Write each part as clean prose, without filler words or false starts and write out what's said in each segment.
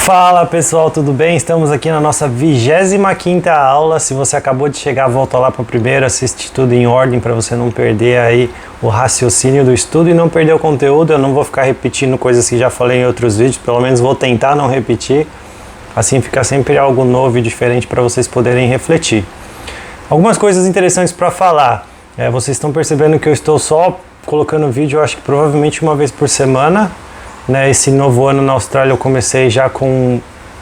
Fala pessoal, tudo bem? Estamos aqui na nossa 25ª aula. Se você acabou de chegar, volta lá para a primeira, assiste tudo em ordem para você não perder aí o raciocínio do estudo e não perder o conteúdo. Eu não vou ficar repetindo coisas que já falei em outros vídeos, pelo menos vou tentar não repetir. Assim fica sempre algo novo e diferente para vocês poderem refletir. Algumas coisas interessantes para falar. Vocês estão percebendo que eu estou só colocando vídeo, eu acho que provavelmente uma vez por semana. Esse novo ano na Austrália eu comecei já com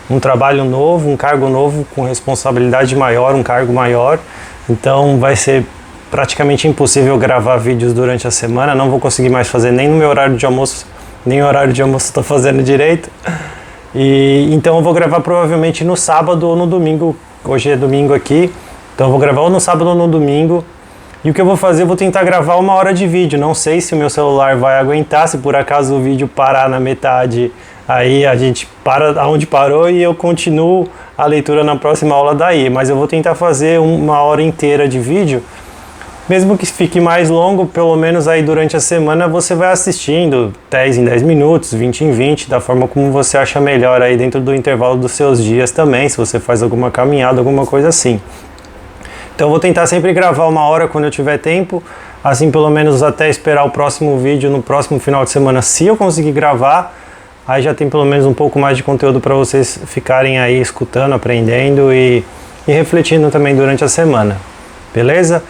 um trabalho novo, um cargo novo, com responsabilidade maior, um cargo maior. Então vai ser praticamente impossível gravar vídeos durante a semana. Não vou conseguir mais fazer nem no meu horário de almoço, nem o horário de almoço estou fazendo direito. Então eu vou gravar provavelmente no sábado ou no domingo. Hoje é domingo aqui, então eu vou gravar ou no sábado ou no domingo. E o que eu vou fazer, eu vou tentar gravar 1 hora de vídeo. Não sei se o meu celular vai aguentar, se por acaso o vídeo parar na metade, aí a gente para onde parou e eu continuo a leitura na próxima aula daí. Mas eu vou tentar fazer 1 hora inteira de vídeo. Mesmo que fique mais longo, pelo menos aí durante a semana você vai assistindo 10 em 10 minutos, 20 em 20, da forma como você acha melhor aí dentro do intervalo dos seus dias também, se você faz alguma caminhada, alguma coisa assim. Então eu vou tentar sempre gravar 1 hora quando eu tiver tempo, assim pelo menos até esperar o próximo vídeo no próximo final de semana, se eu conseguir gravar, aí já tem pelo menos um pouco mais de conteúdo para vocês ficarem aí escutando, aprendendo e refletindo também durante a semana, beleza?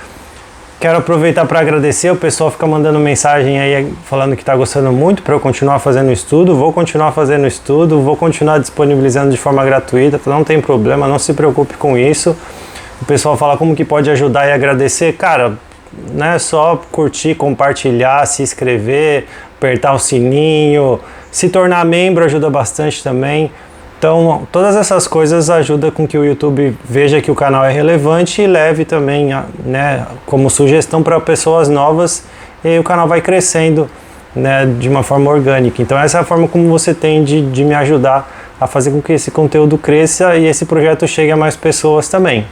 Quero aproveitar para agradecer, o pessoal fica mandando mensagem aí falando que está gostando muito para eu continuar fazendo estudo, vou continuar fazendo estudo, vou continuar disponibilizando de forma gratuita, não tem problema, não se preocupe com isso. O pessoal fala como que pode ajudar e agradecer. Cara, não é só curtir, compartilhar, se inscrever, apertar o sininho, se tornar membro ajuda bastante também. Então, todas essas coisas ajudam com que o YouTube veja que o canal é relevante e leve também, como sugestão para pessoas novas, e aí o canal vai crescendo, de uma forma orgânica. Então, essa é a forma como você tem de me ajudar a fazer com que esse conteúdo cresça e esse projeto chegue a mais pessoas também.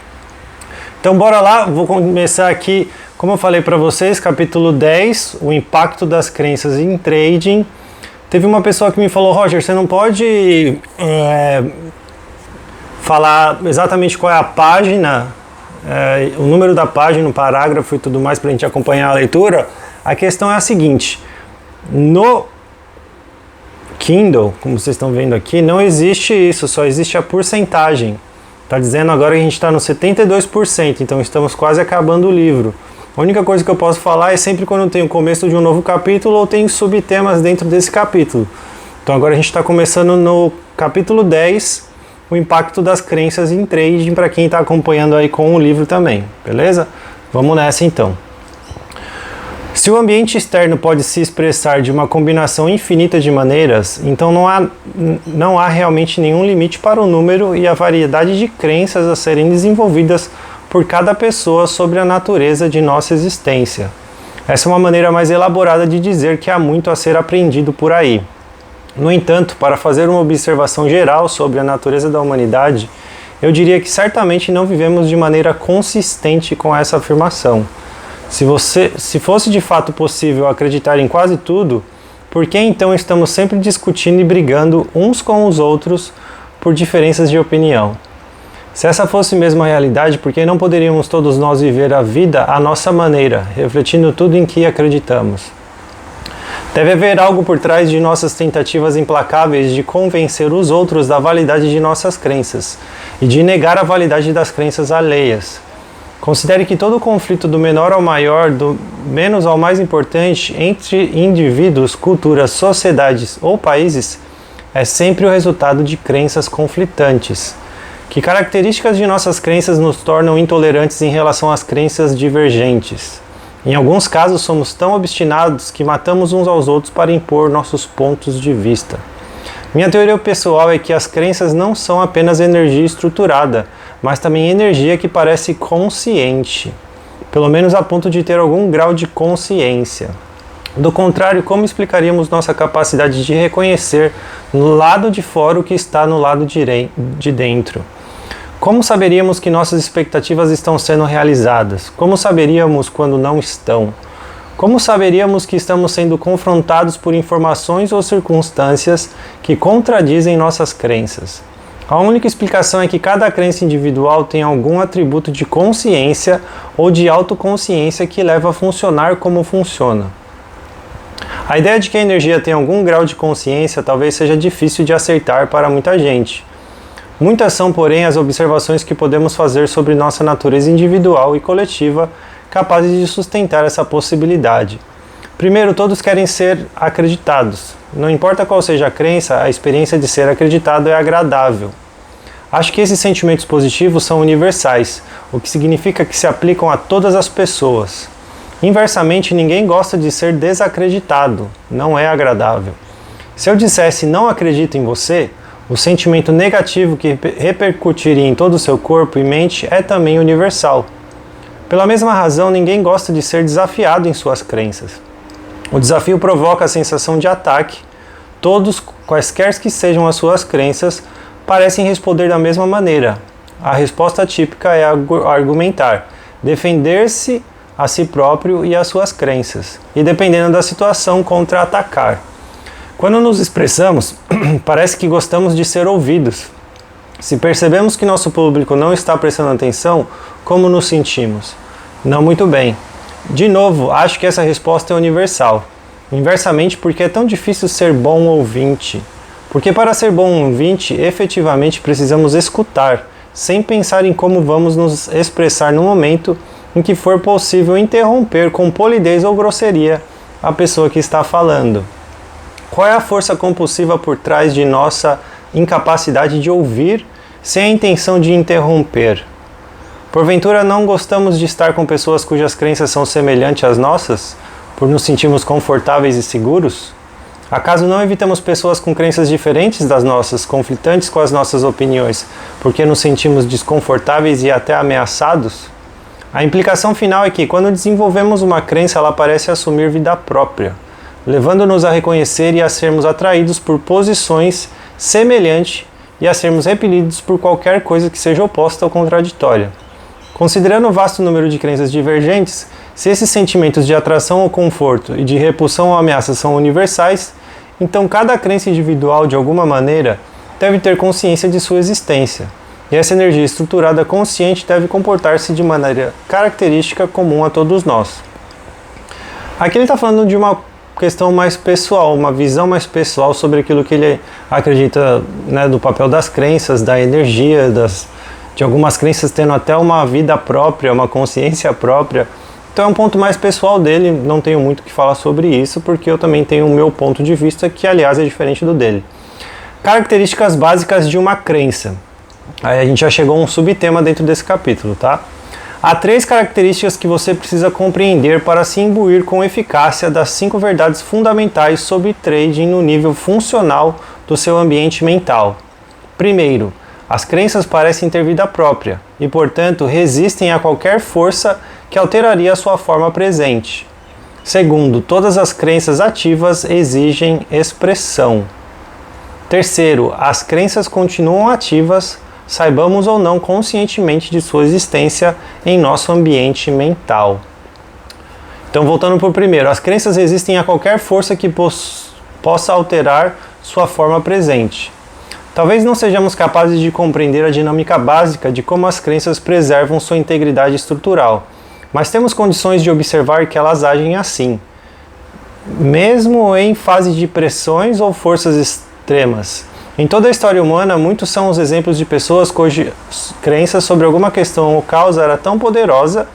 Então bora lá, vou começar aqui, como eu falei para vocês, capítulo 10, o impacto das crenças em trading. Teve uma pessoa que me falou, Roger, você não pode falar exatamente qual é a página, o número da página, o parágrafo e tudo mais para a gente acompanhar a leitura. A questão é a seguinte, no Kindle, como vocês estão vendo aqui, não existe isso, só existe a porcentagem. Está dizendo agora que a gente está no 72%, então estamos quase acabando o livro. A única coisa que eu posso falar é sempre quando tem o começo de um novo capítulo ou tem subtemas dentro desse capítulo. Então agora a gente está começando no capítulo 10, o impacto das crenças em trading, para quem está acompanhando aí com o livro também, beleza? Vamos nessa então. Se o ambiente externo pode se expressar de uma combinação infinita de maneiras, então não há realmente nenhum limite para o número e a variedade de crenças a serem desenvolvidas por cada pessoa sobre a natureza de nossa existência. Essa é uma maneira mais elaborada de dizer que há muito a ser aprendido por aí. No entanto, para fazer uma observação geral sobre a natureza da humanidade, eu diria que certamente não vivemos de maneira consistente com essa afirmação. Se fosse de fato possível acreditar em quase tudo, por que então estamos sempre discutindo e brigando uns com os outros por diferenças de opinião? Se essa fosse mesmo a realidade, por que não poderíamos todos nós viver a vida à nossa maneira, refletindo tudo em que acreditamos? Deve haver algo por trás de nossas tentativas implacáveis de convencer os outros da validade de nossas crenças e de negar a validade das crenças alheias. Considere que todo conflito do menor ao maior, do menos ao mais importante, entre indivíduos, culturas, sociedades ou países, é sempre o resultado de crenças conflitantes. Que características de nossas crenças nos tornam intolerantes em relação às crenças divergentes? Em alguns casos, somos tão obstinados que matamos uns aos outros para impor nossos pontos de vista. Minha teoria pessoal é que as crenças não são apenas energia estruturada, mas também energia que parece consciente, pelo menos a ponto de ter algum grau de consciência. Do contrário, como explicaríamos nossa capacidade de reconhecer no lado de fora o que está no lado de dentro? Como saberíamos que nossas expectativas estão sendo realizadas? Como saberíamos quando não estão? Como saberíamos que estamos sendo confrontados por informações ou circunstâncias que contradizem nossas crenças? A única explicação é que cada crença individual tem algum atributo de consciência ou de autoconsciência que leva a funcionar como funciona. A ideia de que a energia tem algum grau de consciência talvez seja difícil de aceitar para muita gente. Muitas são, porém, as observações que podemos fazer sobre nossa natureza individual e coletiva capazes de sustentar essa possibilidade. Primeiro, todos querem ser acreditados. Não importa qual seja a crença, a experiência de ser acreditado é agradável. Acho que esses sentimentos positivos são universais, o que significa que se aplicam a todas as pessoas. Inversamente, ninguém gosta de ser desacreditado, não é agradável. Se eu dissesse não acredito em você, o sentimento negativo que repercutiria em todo o seu corpo e mente é também universal. Pela mesma razão, ninguém gosta de ser desafiado em suas crenças. O desafio provoca a sensação de ataque. Todos, quaisquer que sejam as suas crenças, parecem responder da mesma maneira. A resposta típica é argumentar, defender-se a si próprio e as suas crenças, e dependendo da situação, contra-atacar. Quando nos expressamos, parece que gostamos de ser ouvidos. Se percebemos que nosso público não está prestando atenção, como nos sentimos? Não muito bem. De novo, acho que essa resposta é universal. Inversamente, porque é tão difícil ser bom ouvinte? Porque para ser bom ouvinte, efetivamente precisamos escutar, sem pensar em como vamos nos expressar no momento em que for possível interromper com polidez ou grosseria a pessoa que está falando. Qual é a força compulsiva por trás de nossa incapacidade de ouvir sem a intenção de interromper? Porventura não gostamos de estar com pessoas cujas crenças são semelhantes às nossas, por nos sentirmos confortáveis e seguros? Acaso não evitamos pessoas com crenças diferentes das nossas, conflitantes com as nossas opiniões, porque nos sentimos desconfortáveis e até ameaçados? A implicação final é que, quando desenvolvemos uma crença, ela parece assumir vida própria, levando-nos a reconhecer e a sermos atraídos por posições semelhantes e a sermos repelidos por qualquer coisa que seja oposta ou contraditória. Considerando o vasto número de crenças divergentes, se esses sentimentos de atração ao conforto e de repulsão à ameaça são universais, então cada crença individual, de alguma maneira, deve ter consciência de sua existência. E essa energia estruturada consciente deve comportar-se de maneira característica comum a todos nós. Aqui ele está falando de uma questão mais pessoal, uma visão mais pessoal sobre aquilo que ele acredita, né, do papel das crenças, da energia, de algumas crenças tendo até uma vida própria, uma consciência própria. Então é um ponto mais pessoal dele, não tenho muito o que falar sobre isso, porque eu também tenho o meu ponto de vista, que aliás é diferente do dele. Características básicas de uma crença. Aí a gente já chegou a um subtema dentro desse capítulo, tá? Há 3 características que você precisa compreender para se imbuir com eficácia das 5 verdades fundamentais sobre trading no nível funcional do seu ambiente mental. Primeiro, as crenças parecem ter vida própria e, portanto, resistem a qualquer força que alteraria a sua forma presente. Segundo, todas as crenças ativas exigem expressão. Terceiro, as crenças continuam ativas, saibamos ou não conscientemente de sua existência em nosso ambiente mental. Então, voltando para o primeiro, as crenças resistem a qualquer força que possa alterar sua forma presente. Talvez não sejamos capazes de compreender a dinâmica básica de como as crenças preservam sua integridade estrutural, mas temos condições de observar que elas agem assim, mesmo em fase de pressões ou forças extremas. Em toda a história humana, muitos são os exemplos de pessoas cujas crenças sobre alguma questão ou causa era tão poderosa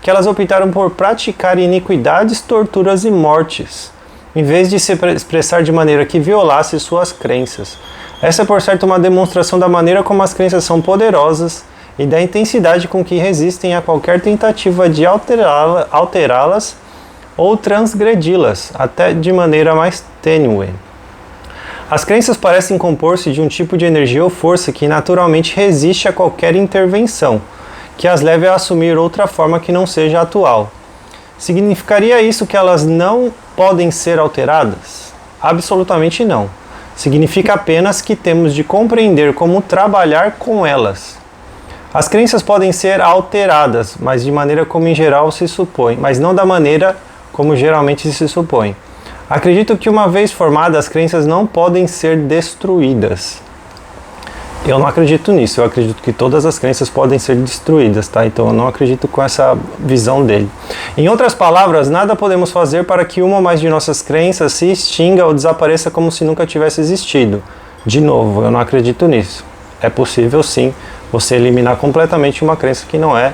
que elas optaram por praticar iniquidades, torturas e mortes, em vez de se expressar de maneira que violasse suas crenças. Essa é, por certo, uma demonstração da maneira como as crenças são poderosas e da intensidade com que resistem a qualquer tentativa de alterá-las ou transgredi-las, até de maneira mais tênue. As crenças parecem compor-se de um tipo de energia ou força que naturalmente resiste a qualquer intervenção, que as leve a assumir outra forma que não seja atual. Significaria isso que elas não podem ser alteradas? Absolutamente não. Significa apenas que temos de compreender como trabalhar com elas. As crenças podem ser alteradas, mas de maneira como em geral se supõe, mas não da maneira como geralmente se supõe. Acredito que uma vez formadas, as crenças não podem ser destruídas. Eu não acredito nisso, eu acredito que todas as crenças podem ser destruídas, tá? Então eu não acredito com essa visão dele. Em outras palavras, nada podemos fazer para que uma ou mais de nossas crenças se extinga ou desapareça como se nunca tivesse existido. De novo, eu não acredito nisso. É possível sim você eliminar completamente uma crença que não é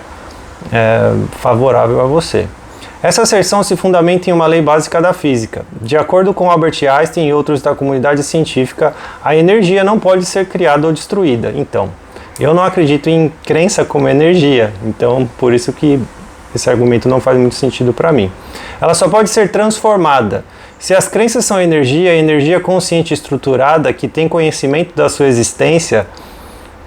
favorável a você. Essa asserção se fundamenta em uma lei básica da física. De acordo com Albert Einstein e outros da comunidade científica, a energia não pode ser criada ou destruída. Então, eu não acredito em crença como energia, então por isso que esse argumento não faz muito sentido para mim. Ela só pode ser transformada. Se as crenças são energia, a energia consciente estruturada, que tem conhecimento da sua existência,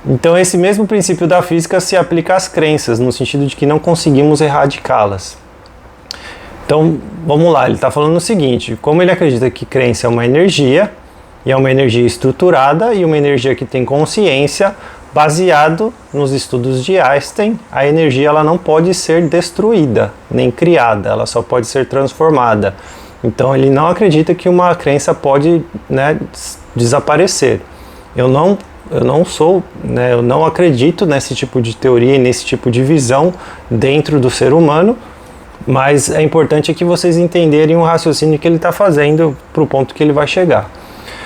então esse mesmo princípio da física se aplica às crenças, no sentido de que não conseguimos erradicá-las. Então, vamos lá, ele está falando o seguinte: como ele acredita que crença é uma energia, e é uma energia estruturada e uma energia que tem consciência, baseado nos estudos de Einstein, a energia ela não pode ser destruída, nem criada, ela só pode ser transformada. Então, ele não acredita que uma crença pode, desaparecer. Eu não acredito nesse tipo de teoria e nesse tipo de visão dentro do ser humano. Mas é importante que vocês entenderem o raciocínio que ele está fazendo para o ponto que ele vai chegar.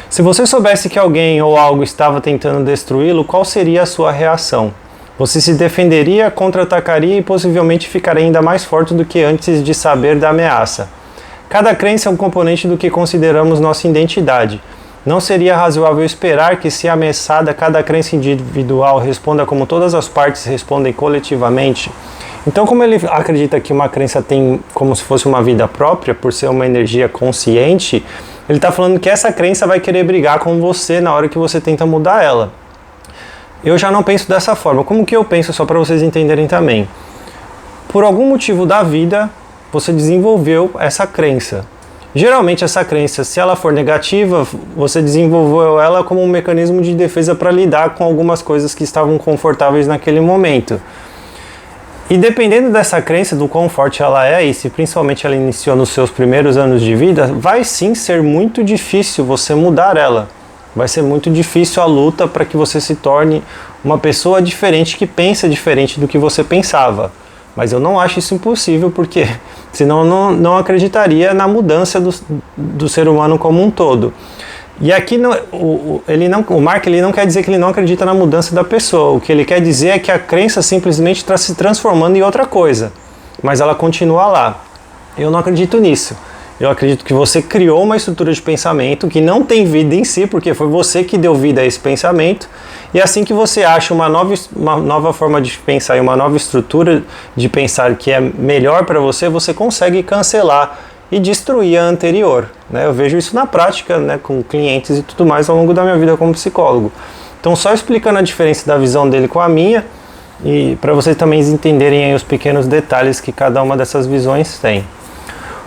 Se você soubesse que alguém ou algo estava tentando destruí-lo, qual seria a sua reação? Você se defenderia, contra-atacaria e possivelmente ficaria ainda mais forte do que antes de saber da ameaça. Cada crença é um componente do que consideramos nossa identidade. Não seria razoável esperar que, se ameaçada, cada crença individual responda como todas as partes respondem coletivamente? Então, como ele acredita que uma crença tem como se fosse uma vida própria, por ser uma energia consciente, ele está falando que essa crença vai querer brigar com você na hora que você tenta mudar ela. Eu já não penso dessa forma. Como que eu penso, só para vocês entenderem também? Por algum motivo da vida, você desenvolveu essa crença. Geralmente essa crença, se ela for negativa, você desenvolveu ela como um mecanismo de defesa para lidar com algumas coisas que estavam confortáveis naquele momento. E dependendo dessa crença, do quão forte ela é, e se principalmente ela iniciou nos seus primeiros anos de vida, vai sim ser muito difícil você mudar ela. Vai ser muito difícil a luta para que você se torne uma pessoa diferente, que pensa diferente do que você pensava. Mas eu não acho isso impossível, porque senão eu não acreditaria na mudança do ser humano como um todo. E aqui o Mark ele não quer dizer que ele não acredita na mudança da pessoa. O que ele quer dizer é que a crença simplesmente está se transformando em outra coisa, mas ela continua lá. Eu não acredito nisso. Eu acredito que você criou uma estrutura de pensamento que não tem vida em si, porque foi você que deu vida a esse pensamento, e assim que você acha uma nova forma de pensar e uma nova estrutura de pensar que é melhor para você, você consegue cancelar e destruir a anterior. Eu vejo isso na prática, com clientes e tudo mais ao longo da minha vida como psicólogo. Então, só explicando a diferença da visão dele com a minha, e para vocês também entenderem aí os pequenos detalhes que cada uma dessas visões tem.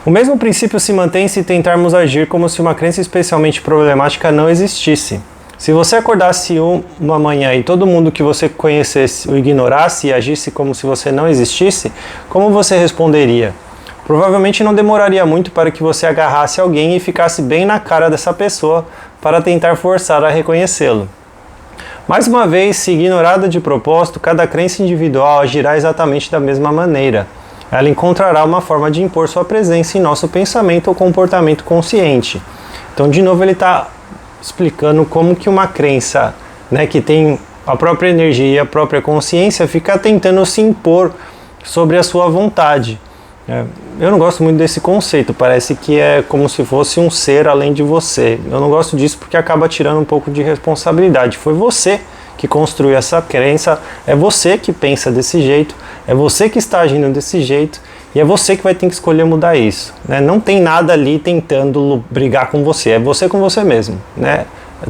O mesmo princípio se mantém se tentarmos agir como se uma crença especialmente problemática não existisse. Se você acordasse uma manhã e todo mundo que você conhecesse o ignorasse e agisse como se você não existisse, como você responderia? Provavelmente não demoraria muito para que você agarrasse alguém e ficasse bem na cara dessa pessoa para tentar forçar a reconhecê-lo. Mais uma vez, se ignorada de propósito, cada crença individual agirá exatamente da mesma maneira. Ela encontrará uma forma de impor sua presença em nosso pensamento ou comportamento consciente. Então, de novo, ele está explicando como que uma crença, que tem a própria energia e a própria consciência, fica tentando se impor sobre a sua vontade. Eu não gosto muito desse conceito, parece que é como se fosse um ser além de você. Eu não gosto disso porque acaba tirando um pouco de responsabilidade. Foi você que construiu essa crença, é você que pensa desse jeito, é você que está agindo desse jeito, e é você que vai ter que escolher mudar isso. Não tem nada ali tentando brigar com você, é você com você mesmo.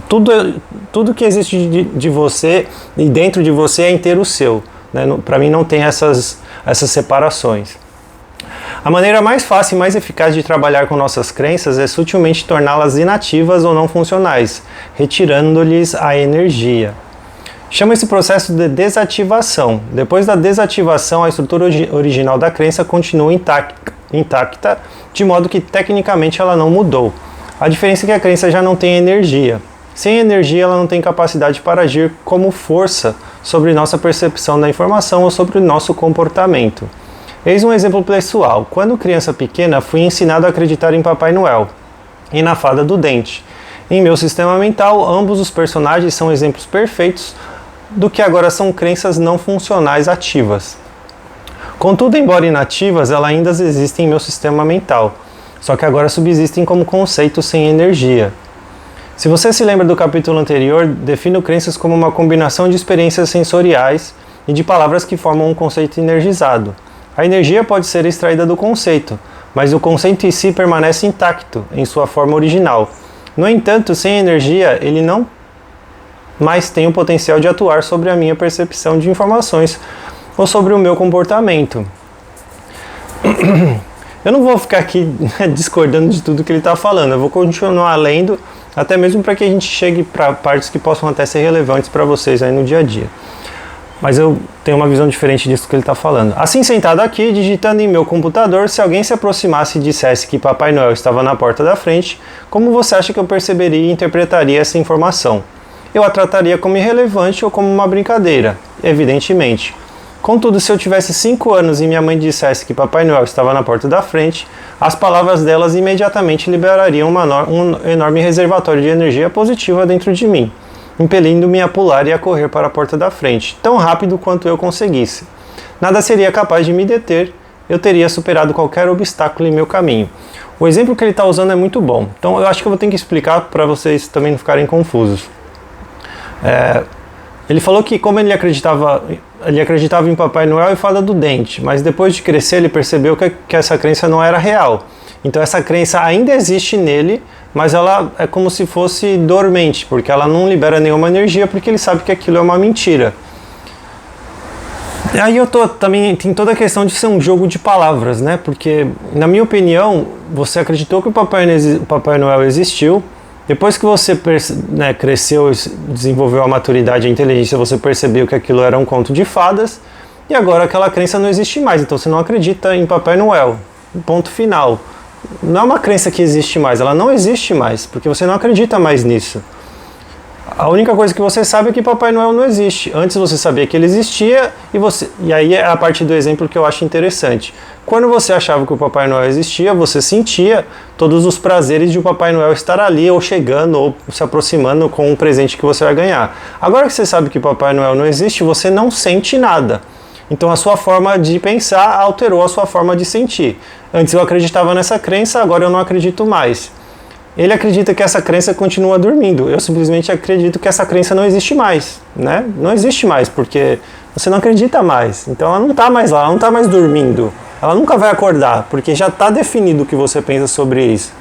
Tudo que existe de você e dentro de você é inteiro seu. Para mim não tem essas separações. A maneira mais fácil e mais eficaz de trabalhar com nossas crenças é sutilmente torná-las inativas ou não funcionais, retirando-lhes a energia. Chama esse processo de desativação. Depois da desativação, a estrutura original da crença continua intacta intacta, de modo que tecnicamente ela não mudou. A diferença é que a crença já não tem energia. Sem energia, ela não tem capacidade para agir como força sobre nossa percepção da informação ou sobre o nosso comportamento. Eis um exemplo pessoal. Quando criança pequena, fui ensinado a acreditar em Papai Noel e na Fada do Dente. Em meu sistema mental, ambos os personagens são exemplos perfeitos do que agora são crenças não funcionais ativas. Contudo, embora inativas, elas ainda existem em meu sistema mental, só que agora subsistem como conceitos sem energia. Se você se lembra do capítulo anterior, defino crenças como uma combinação de experiências sensoriais e de palavras que formam um conceito energizado. A energia pode ser extraída do conceito, mas o conceito em si permanece intacto em sua forma original. No entanto, sem energia, ele não mais tem o potencial de atuar sobre a minha percepção de informações ou sobre o meu comportamento. Eu não vou ficar aqui discordando de tudo que ele está falando, eu vou continuar lendo, até mesmo para que a gente chegue para partes que possam até ser relevantes para vocês aí no dia a dia. Mas eu tenho uma visão diferente disso que ele está falando. Assim, sentado aqui, digitando em meu computador, se alguém se aproximasse e dissesse que Papai Noel estava na porta da frente, como você acha que eu perceberia e interpretaria essa informação? Eu a trataria como irrelevante ou como uma brincadeira, evidentemente. Contudo, se eu tivesse 5 anos e minha mãe dissesse que Papai Noel estava na porta da frente, as palavras delas imediatamente liberariam um enorme reservatório de energia positiva dentro de mim, impelindo-me a pular e a correr para a porta da frente, tão rápido quanto eu conseguisse. Nada seria capaz de me deter, eu teria superado qualquer obstáculo em meu caminho. O exemplo que ele está usando é muito bom, então eu acho que eu vou ter que explicar para vocês também não ficarem confusos. Ele falou que como ele acreditava em Papai Noel e Fada do Dente, mas depois de crescer ele percebeu que essa crença não era real. Então essa crença ainda existe nele, mas ela é como se fosse dormente, porque ela não libera nenhuma energia, porque ele sabe que aquilo é uma mentira. E aí também tem toda a questão de ser um jogo de palavras, né? Porque, na minha opinião, você acreditou que o Papai Noel existiu. Depois que você cresceu, desenvolveu a maturidade e a inteligência, você percebeu que aquilo era um conto de fadas, e agora aquela crença não existe mais, então você não acredita em Papai Noel. Ponto final. Não é uma crença que existe mais, ela não existe mais, porque você não acredita mais nisso. A única coisa que você sabe é que Papai Noel não existe. Antes você sabia que ele existia, e aí é a parte do exemplo que eu acho interessante. Quando você achava que o Papai Noel existia, você sentia todos os prazeres de o Papai Noel estar ali, ou chegando, ou se aproximando com um presente que você vai ganhar. Agora que você sabe que Papai Noel não existe, você não sente nada. Então a sua forma de pensar alterou a sua forma de sentir. Antes eu acreditava nessa crença, agora eu não acredito mais. Ele acredita que essa crença continua dormindo. Eu simplesmente acredito que essa crença não existe mais, né? Não existe mais, porque você não acredita mais. Então ela não está mais lá, ela não está mais dormindo. Ela nunca vai acordar, porque já está definido o que você pensa sobre isso,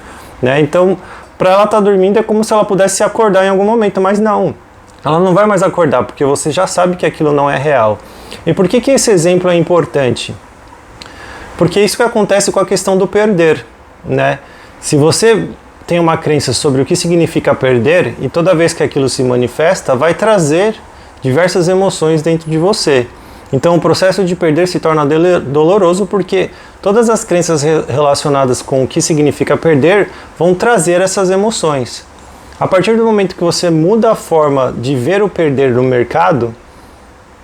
né? Então, para ela estar dormindo é como se ela pudesse acordar em algum momento, mas não. Ela não vai mais acordar, porque você já sabe que aquilo não é real. E por que esse exemplo é importante? Porque isso que acontece com a questão do perder, né? Se você tem uma crença sobre o que significa perder, e toda vez que aquilo se manifesta, vai trazer diversas emoções dentro de você. Então o processo de perder se torna doloroso porque todas as crenças relacionadas com o que significa perder vão trazer essas emoções. A partir do momento que você muda a forma de ver o perder no mercado,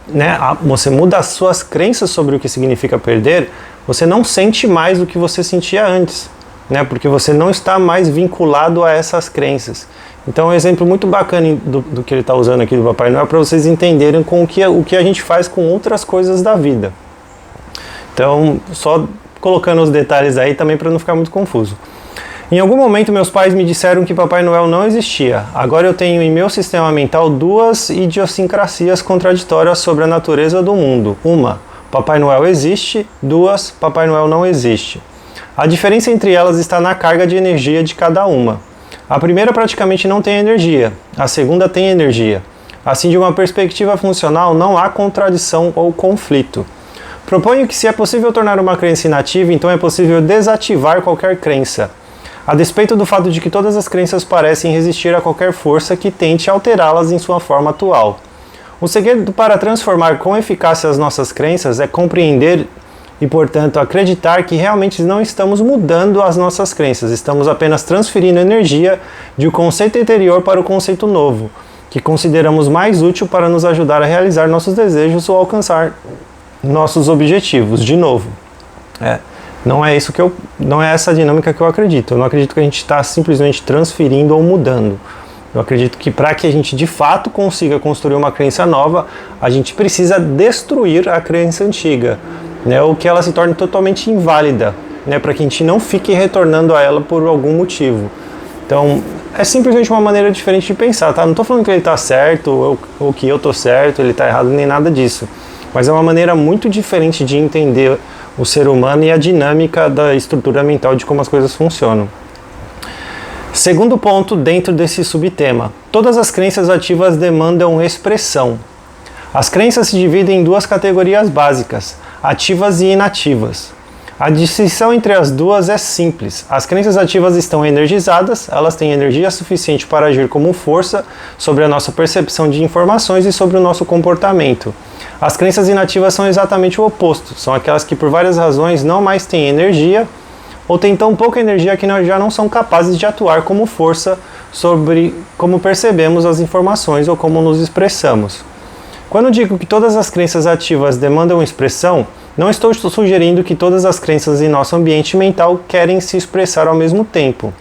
né, você muda as suas crenças sobre o que significa perder, você não sente mais o que você sentia antes, né, porque você não está mais vinculado a essas crenças. Então é um exemplo muito bacana do que ele está usando aqui do Papai Noel, para vocês entenderem com o que a gente faz com outras coisas da vida. Então, só colocando os detalhes aí também para não ficar muito confuso. Em algum momento meus pais me disseram que Papai Noel não existia. Agora eu tenho em meu sistema mental duas idiosincrasias contraditórias sobre a natureza do mundo. Uma, Papai Noel existe. Duas, Papai Noel não existe. A diferença entre elas está na carga de energia de cada uma. A primeira praticamente não tem energia, a segunda tem energia. Assim, de uma perspectiva funcional, não há contradição ou conflito. Proponho que se é possível tornar uma crença inativa, então é possível desativar qualquer crença, a despeito do fato de que todas as crenças parecem resistir a qualquer força que tente alterá-las em sua forma atual. O segredo para transformar com eficácia as nossas crenças é compreender e, portanto, acreditar que realmente não estamos mudando as nossas crenças, estamos apenas transferindo energia de um conceito anterior para o conceito novo, que consideramos mais útil para nos ajudar a realizar nossos desejos ou alcançar nossos objetivos, de novo. Não é essa dinâmica que eu acredito. Eu não acredito que a gente está simplesmente transferindo ou mudando. Eu acredito que para que a gente de fato consiga construir uma crença nova, a gente precisa destruir a crença antiga, né, ou que ela se torne totalmente inválida, né, para que a gente não fique retornando a ela por algum motivo. Então, é simplesmente uma maneira diferente de pensar, tá? Não estou falando que ele está certo ou que eu estou certo, ele está errado, nem nada disso. Mas é uma maneira muito diferente de entender o ser humano e a dinâmica da estrutura mental de como as coisas funcionam. Segundo ponto dentro desse subtema, todas as crenças ativas demandam expressão. As crenças se dividem em duas categorias básicas, ativas e inativas. A distinção entre as duas é simples. As crenças ativas estão energizadas, elas têm energia suficiente para agir como força sobre a nossa percepção de informações e sobre o nosso comportamento. As crenças inativas são exatamente o oposto, são aquelas que por várias razões não mais têm energia ou têm tão pouca energia que já não são capazes de atuar como força sobre como percebemos as informações ou como nos expressamos. Quando digo que todas as crenças ativas demandam expressão, não estou sugerindo que todas as crenças em nosso ambiente mental querem se expressar ao mesmo tempo.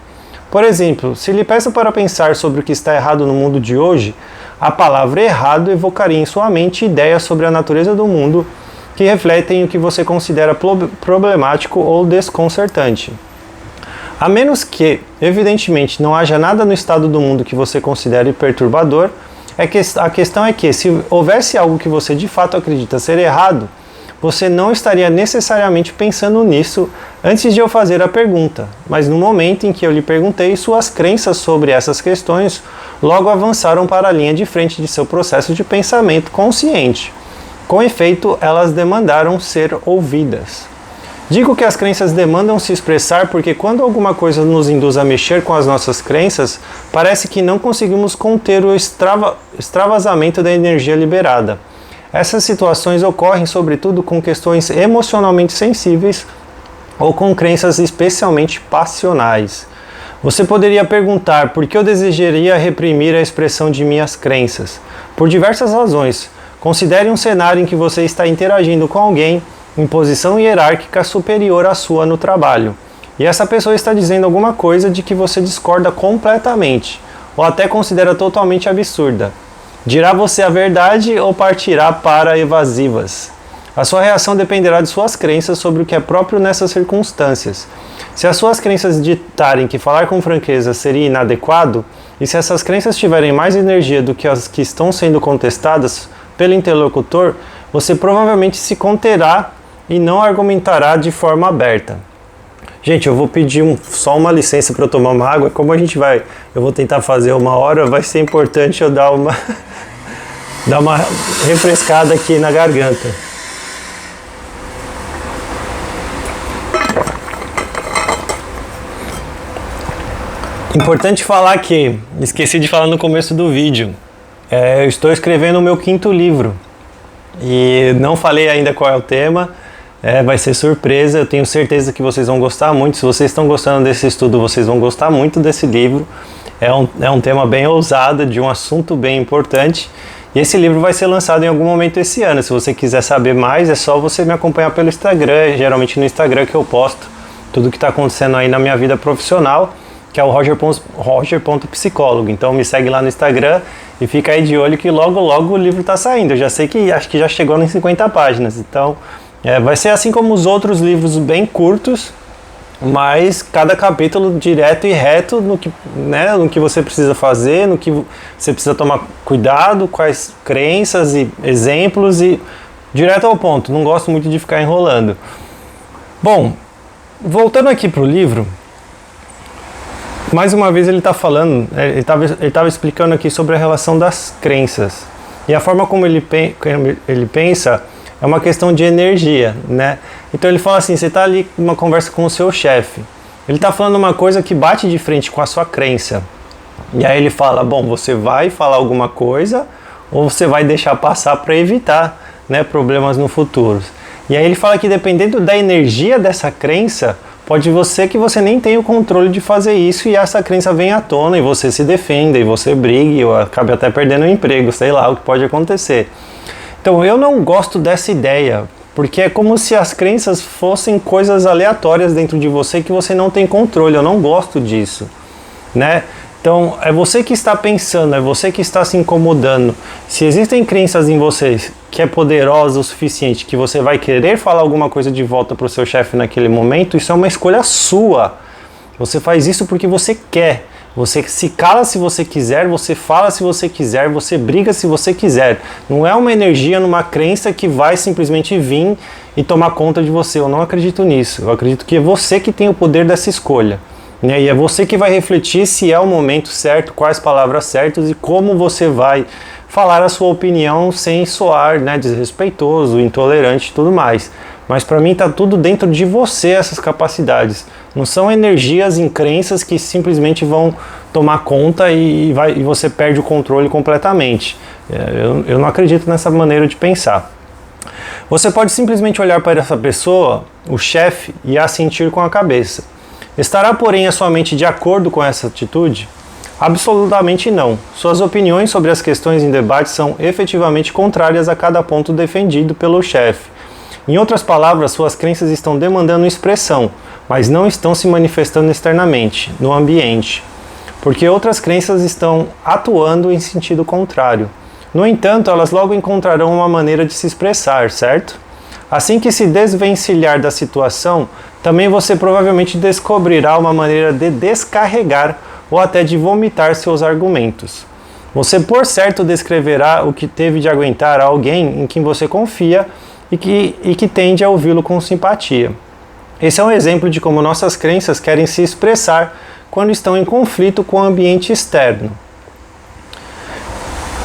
Por exemplo, se lhe peço para pensar sobre o que está errado no mundo de hoje, a palavra errado evocaria em sua mente ideias sobre a natureza do mundo que refletem o que você considera problemático ou desconcertante. A menos que, evidentemente, não haja nada no estado do mundo que você considere perturbador, a questão é que, se houvesse algo que você de fato acredita ser errado, você não estaria necessariamente pensando nisso antes de eu fazer a pergunta, mas no momento em que eu lhe perguntei, suas crenças sobre essas questões logo avançaram para a linha de frente de seu processo de pensamento consciente. Com efeito, elas demandaram ser ouvidas. Digo que as crenças demandam se expressar porque quando alguma coisa nos induz a mexer com as nossas crenças, parece que não conseguimos conter o extravasamento da energia liberada. Essas situações ocorrem sobretudo com questões emocionalmente sensíveis ou com crenças especialmente passionais. Você poderia perguntar por que eu desejaria reprimir a expressão de minhas crenças? Por diversas razões. Considere um cenário em que você está interagindo com alguém em posição hierárquica superior à sua no trabalho, e essa pessoa está dizendo alguma coisa de que você discorda completamente, ou até considera totalmente absurda. Dirá você a verdade ou partirá para evasivas? A sua reação dependerá de suas crenças sobre o que é próprio nessas circunstâncias. Se as suas crenças ditarem que falar com franqueza seria inadequado, e se essas crenças tiverem mais energia do que as que estão sendo contestadas pelo interlocutor, você provavelmente se conterá e não argumentará de forma aberta. Gente, eu vou pedir só uma licença para eu tomar uma água. Como eu vou tentar fazer 1 hora, vai ser importante eu dar uma refrescada aqui na garganta. Importante falar que, esqueci de falar no começo do vídeo, eu estou escrevendo o meu 5º livro e não falei ainda qual é o tema. Vai ser surpresa, eu tenho certeza que vocês vão gostar muito. Se vocês estão gostando desse estudo, vocês vão gostar muito desse livro. É um tema bem ousado, de um assunto bem importante. E esse livro vai ser lançado em algum momento esse ano. Se você quiser saber mais, é só você me acompanhar pelo Instagram. É geralmente no Instagram que eu posto tudo o que está acontecendo aí na minha vida profissional, que é o roger.psicólogo. Então me segue lá no Instagram e fica aí de olho que logo logo o livro está saindo. Eu já sei que acho que já chegou nas 50 páginas. Então vai ser assim como os outros livros, bem curtos, mas cada capítulo direto e reto no que você precisa fazer, no que você precisa tomar cuidado, quais crenças e exemplos, e direto ao ponto. Não gosto muito de ficar enrolando. Bom, voltando aqui para o livro, mais uma vez ele está falando, ele estava explicando aqui sobre a relação das crenças. E a forma como ele pensa é uma questão de energia, né? Então ele fala assim, você está ali numa conversa com o seu chefe, ele está falando uma coisa que bate de frente com a sua crença. E aí ele fala, bom, você vai falar alguma coisa ou você vai deixar passar para evitar, né, problemas no futuro. E aí ele fala que dependendo da energia dessa crença, pode ser que você nem tenha o controle de fazer isso e essa crença venha à tona e você se defenda e você brigue ou acabe até perdendo o emprego, sei lá o que pode acontecer. Então eu não gosto dessa ideia, porque é como se as crenças fossem coisas aleatórias dentro de você que você não tem controle. Eu não gosto disso, né? Então é você que está pensando, é você que está se incomodando. Se existem crenças em você que é poderosa o suficiente que você vai querer falar alguma coisa de volta para o seu chefe naquele momento, isso é uma escolha sua. Você faz isso porque você quer. Você se cala se você quiser, você fala se você quiser, você briga se você quiser. Não é uma energia numa crença que vai simplesmente vir e tomar conta de você. Eu não acredito nisso. Eu acredito que é você que tem o poder dessa escolha. E é você que vai refletir se é o momento certo, quais palavras certas e como você vai falar a sua opinião sem soar, né, desrespeitoso, intolerante e tudo mais. Mas para mim está tudo dentro de você, essas capacidades. Não são energias em crenças que simplesmente vão tomar conta e você perde o controle completamente. Eu não acredito nessa maneira de pensar. Você pode simplesmente olhar para essa pessoa, o chefe, e assentir com a cabeça. Estará, porém, a sua mente de acordo com essa atitude? Absolutamente não. Suas opiniões sobre as questões em debate são efetivamente contrárias a cada ponto defendido pelo chefe. Em outras palavras, suas crenças estão demandando expressão, mas não estão se manifestando externamente, no ambiente, porque outras crenças estão atuando em sentido contrário. No entanto, elas logo encontrarão uma maneira de se expressar, certo? Assim que se desvencilhar da situação, também você provavelmente descobrirá uma maneira de descarregar ou até de vomitar seus argumentos. Você, por certo, descreverá o que teve de aguentar a alguém em quem você confia e que tende a ouvi-lo com simpatia. Esse é um exemplo de como nossas crenças querem se expressar quando estão em conflito com o ambiente externo.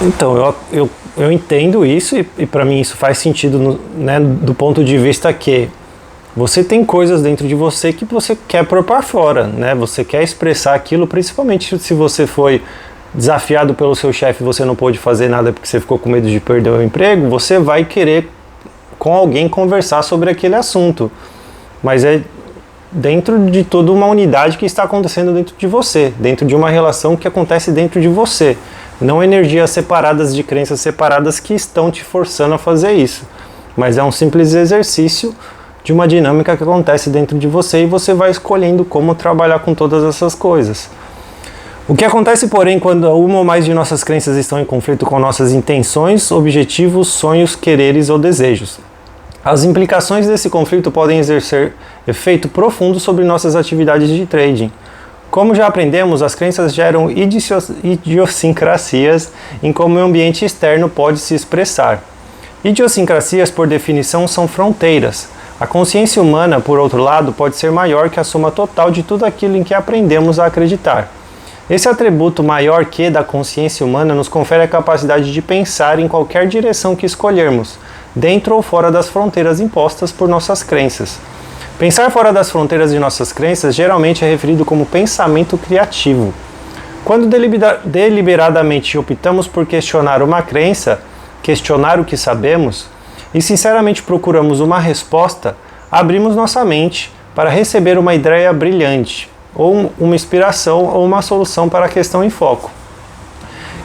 Então, eu entendo isso e para mim isso faz sentido, né, do ponto de vista que você tem coisas dentro de você que você quer pôr para fora, né? Você quer expressar aquilo, principalmente se você foi desafiado pelo seu chefe e você não pôde fazer nada porque você ficou com medo de perder o emprego, você vai querer com alguém conversar sobre aquele assunto. Mas é dentro de toda uma unidade que está acontecendo dentro de você, dentro de uma relação que acontece dentro de você. Não energias separadas de crenças separadas que estão te forçando a fazer isso. Mas é um simples exercício de uma dinâmica que acontece dentro de você e você vai escolhendo como trabalhar com todas essas coisas. O que acontece, porém, quando uma ou mais de nossas crenças estão em conflito com nossas intenções, objetivos, sonhos, quereres ou desejos? As implicações desse conflito podem exercer efeito profundo sobre nossas atividades de trading. Como já aprendemos, as crenças geram idiosincrasias em como o ambiente externo pode se expressar. Idiosincrasias, por definição, são fronteiras. A consciência humana, por outro lado, pode ser maior que a soma total de tudo aquilo em que aprendemos a acreditar. Esse atributo maior que da consciência humana nos confere a capacidade de pensar em qualquer direção que escolhermos, dentro ou fora das fronteiras impostas por nossas crenças. Pensar fora das fronteiras de nossas crenças geralmente é referido como pensamento criativo. Quando deliberadamente optamos por questionar uma crença, questionar o que sabemos, e sinceramente procuramos uma resposta, abrimos nossa mente para receber uma ideia brilhante, ou uma inspiração ou uma solução para a questão em foco.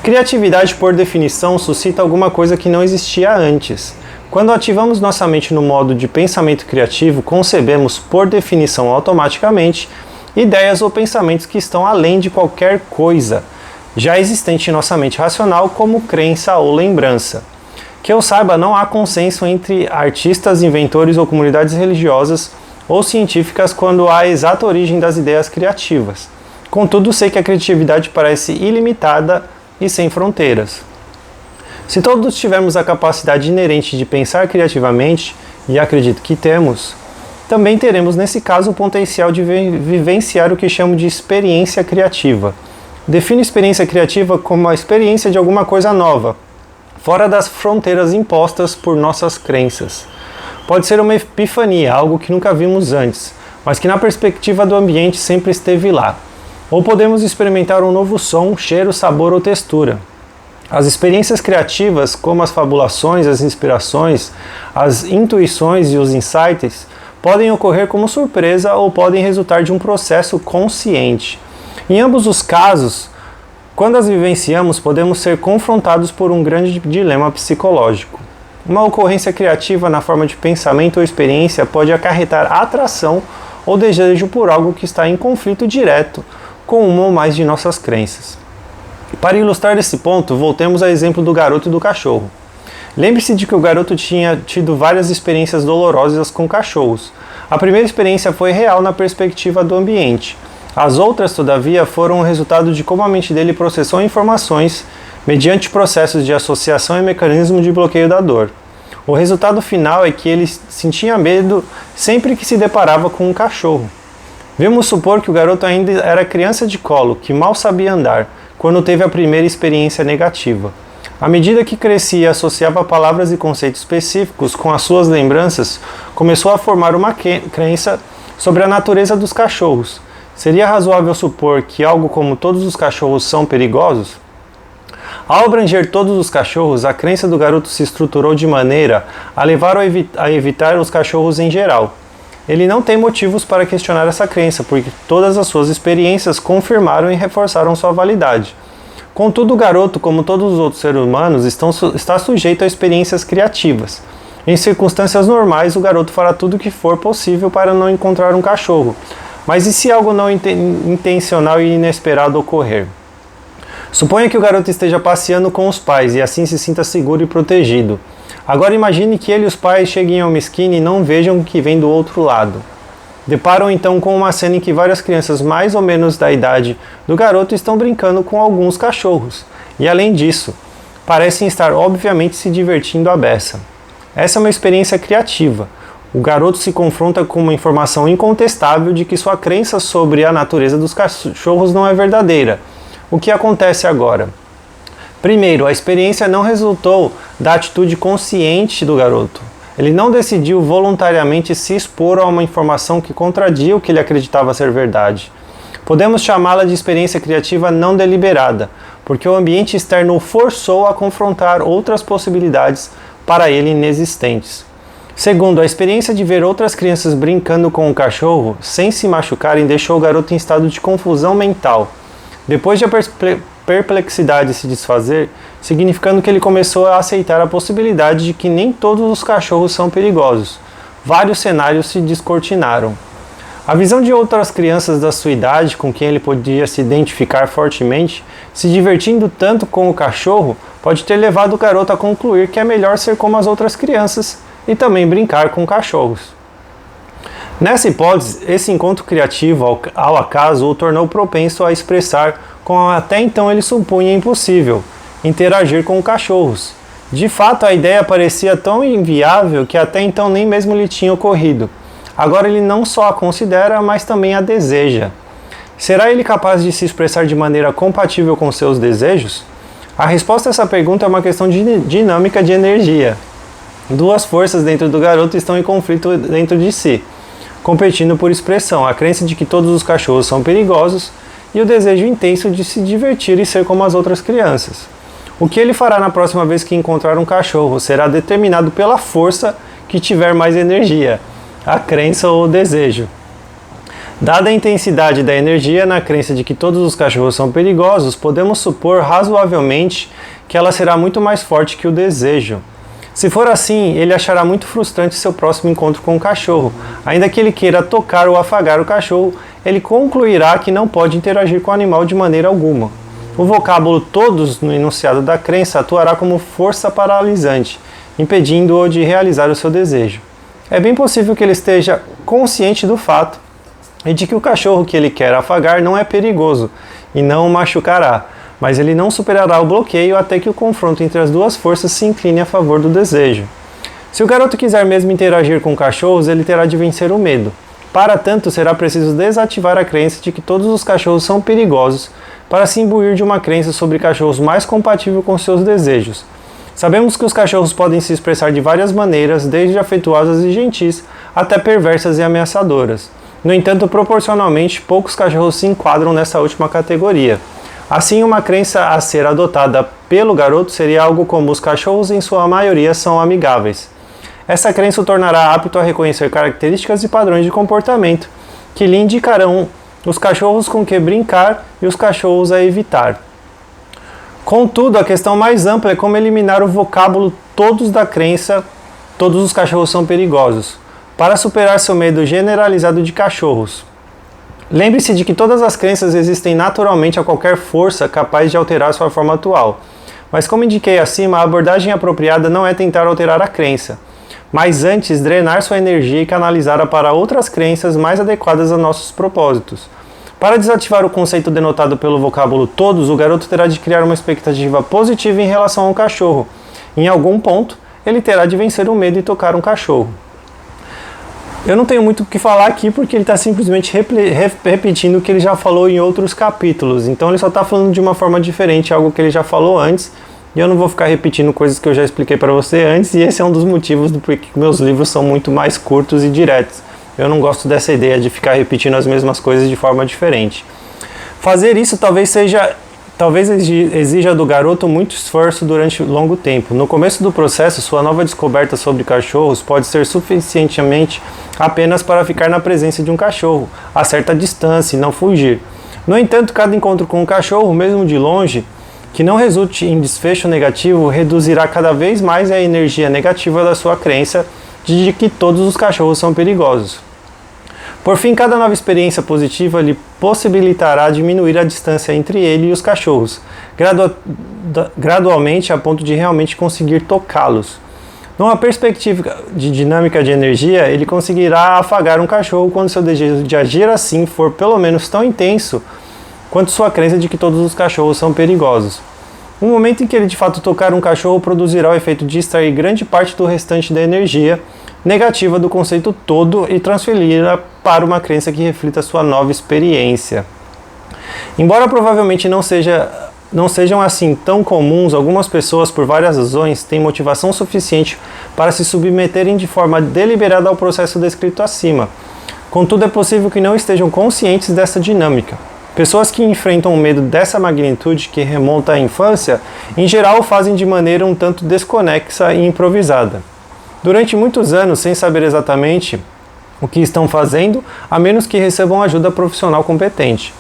Criatividade, por definição, suscita alguma coisa que não existia antes. Quando ativamos nossa mente no modo de pensamento criativo, concebemos, por definição automaticamente, ideias ou pensamentos que estão além de qualquer coisa já existente em nossa mente racional, como crença ou lembrança. Que eu saiba, não há consenso entre artistas, inventores ou comunidades religiosas ou científicas quando há a exata origem das ideias criativas. Contudo, sei que a criatividade parece ilimitada e sem fronteiras. Se todos tivermos a capacidade inerente de pensar criativamente, e acredito que temos, também teremos nesse caso o potencial de vivenciar o que chamo de experiência criativa. Defino experiência criativa como a experiência de alguma coisa nova, fora das fronteiras impostas por nossas crenças. Pode ser uma epifania, algo que nunca vimos antes, mas que na perspectiva do ambiente sempre esteve lá. Ou podemos experimentar um novo som, cheiro, sabor ou textura. As experiências criativas, como as fabulações, as inspirações, as intuições e os insights, podem ocorrer como surpresa ou podem resultar de um processo consciente. Em ambos os casos, quando as vivenciamos, podemos ser confrontados por um grande dilema psicológico. Uma ocorrência criativa na forma de pensamento ou experiência pode acarretar atração ou desejo por algo que está em conflito direto com uma ou mais de nossas crenças. Para ilustrar esse ponto, voltemos ao exemplo do garoto e do cachorro. Lembre-se de que o garoto tinha tido várias experiências dolorosas com cachorros. A primeira experiência foi real na perspectiva do ambiente. As outras, todavia, foram o resultado de como a mente dele processou informações mediante processos de associação e mecanismo de bloqueio da dor. O resultado final é que ele sentia medo sempre que se deparava com um cachorro. Vamos supor que o garoto ainda era criança de colo, que mal sabia andar, quando teve a primeira experiência negativa. À medida que crescia e associava palavras e conceitos específicos com as suas lembranças, começou a formar uma crença sobre a natureza dos cachorros. Seria razoável supor que algo como todos os cachorros são perigosos? Ao abranger todos os cachorros, a crença do garoto se estruturou de maneira a levá-lo a evitar os cachorros em geral. Ele não tem motivos para questionar essa crença, porque todas as suas experiências confirmaram e reforçaram sua validade. Contudo, o garoto, como todos os outros seres humanos, está sujeito a experiências criativas. Em circunstâncias normais, o garoto fará tudo o que for possível para não encontrar um cachorro. Mas e se algo não intencional e inesperado ocorrer? Suponha que o garoto esteja passeando com os pais e assim se sinta seguro e protegido. Agora imagine que ele e os pais cheguem ao esquina e não vejam o que vem do outro lado. Deparam então com uma cena em que várias crianças mais ou menos da idade do garoto estão brincando com alguns cachorros. E além disso, parecem estar obviamente se divertindo à beça. Essa é uma experiência criativa. O garoto se confronta com uma informação incontestável de que sua crença sobre a natureza dos cachorros não é verdadeira. O que acontece agora? Primeiro, a experiência não resultou da atitude consciente do garoto. Ele não decidiu voluntariamente se expor a uma informação que contradia o que ele acreditava ser verdade. Podemos chamá-la de experiência criativa não deliberada, porque o ambiente externo o forçou a confrontar outras possibilidades para ele inexistentes. Segundo, a experiência de ver outras crianças brincando com o cachorro sem se machucarem deixou o garoto em estado de confusão mental. Depois de a perplexidade se desfazer, significando que ele começou a aceitar a possibilidade de que nem todos os cachorros são perigosos. Vários cenários se descortinaram. A visão de outras crianças da sua idade, com quem ele podia se identificar fortemente, se divertindo tanto com o cachorro, pode ter levado o garoto a concluir que é melhor ser como as outras crianças e também brincar com cachorros. Nessa hipótese, esse encontro criativo ao acaso o tornou propenso a expressar como até então ele supunha impossível, interagir com cachorros. De fato, a ideia parecia tão inviável que até então nem mesmo lhe tinha ocorrido. Agora ele não só a considera, mas também a deseja. Será ele capaz de se expressar de maneira compatível com seus desejos? A resposta a essa pergunta é uma questão de dinâmica de energia. Duas forças dentro do garoto estão em conflito dentro de si, competindo por expressão, a crença de que todos os cachorros são perigosos e o desejo intenso de se divertir e ser como as outras crianças. O que ele fará na próxima vez que encontrar um cachorro será determinado pela força que tiver mais energia, a crença ou o desejo. Dada a intensidade da energia na crença de que todos os cachorros são perigosos, podemos supor razoavelmente que ela será muito mais forte que o desejo. Se for assim, ele achará muito frustrante seu próximo encontro com o cachorro. Ainda que ele queira tocar ou afagar o cachorro, ele concluirá que não pode interagir com o animal de maneira alguma. O vocábulo todos no enunciado da crença atuará como força paralisante, impedindo-o de realizar o seu desejo. É bem possível que ele esteja consciente do fato e de que o cachorro que ele quer afagar não é perigoso e não o machucará, mas ele não superará o bloqueio até que o confronto entre as duas forças se incline a favor do desejo. Se o garoto quiser mesmo interagir com cachorros, ele terá de vencer o medo. Para tanto, será preciso desativar a crença de que todos os cachorros são perigosos para se imbuir de uma crença sobre cachorros mais compatível com seus desejos. Sabemos que os cachorros podem se expressar de várias maneiras, desde afetuosas e gentis até perversas e ameaçadoras. No entanto, proporcionalmente, poucos cachorros se enquadram nessa última categoria. Assim, uma crença a ser adotada pelo garoto seria algo como: os cachorros em sua maioria são amigáveis. Essa crença o tornará apto a reconhecer características e padrões de comportamento que lhe indicarão os cachorros com que brincar e os cachorros a evitar. Contudo, a questão mais ampla é como eliminar o vocábulo todos da crença "todos os cachorros são perigosos", para superar seu medo generalizado de cachorros. Lembre-se de que todas as crenças existem naturalmente a qualquer força capaz de alterar sua forma atual. Mas, como indiquei acima, a abordagem apropriada não é tentar alterar a crença, mas antes drenar sua energia e canalizá-la para outras crenças mais adequadas a nossos propósitos. Para desativar o conceito denotado pelo vocábulo "todos", o garoto terá de criar uma expectativa positiva em relação ao cachorro. Em algum ponto, ele terá de vencer o medo e tocar um cachorro. Eu não tenho muito o que falar aqui porque ele está simplesmente repetindo o que ele já falou em outros capítulos. Então ele só está falando de uma forma diferente, algo que ele já falou antes. E eu não vou ficar repetindo coisas que eu já expliquei para você antes. E esse é um dos motivos do porquê meus livros são muito mais curtos e diretos. Eu não gosto dessa ideia de ficar repetindo as mesmas coisas de forma diferente. Fazer isso talvez exija do garoto muito esforço durante longo tempo. No começo do processo, sua nova descoberta sobre cachorros pode ser suficientemente apenas para ficar na presença de um cachorro, a certa distância, e não fugir. No entanto, cada encontro com um cachorro, mesmo de longe, que não resulte em desfecho negativo, reduzirá cada vez mais a energia negativa da sua crença de que todos os cachorros são perigosos. Por fim, cada nova experiência positiva lhe possibilitará diminuir a distância entre ele e os cachorros, gradualmente a ponto de realmente conseguir tocá-los. Numa perspectiva de dinâmica de energia, ele conseguirá afagar um cachorro quando seu desejo de agir assim for pelo menos tão intenso quanto sua crença de que todos os cachorros são perigosos. O momento em que ele de fato tocar um cachorro produzirá o efeito de extrair grande parte do restante da energia negativa do conceito todo e transferi-la para uma crença que reflita sua nova experiência. Embora provavelmente não sejam assim tão comuns, algumas pessoas, por várias razões, têm motivação suficiente para se submeterem de forma deliberada ao processo descrito acima. Contudo, é possível que não estejam conscientes dessa dinâmica. Pessoas que enfrentam um medo dessa magnitude, que remonta à infância, em geral o fazem de maneira um tanto desconexa e improvisada. Durante muitos anos, sem saber exatamente o que estão fazendo, a menos que recebam ajuda profissional competente.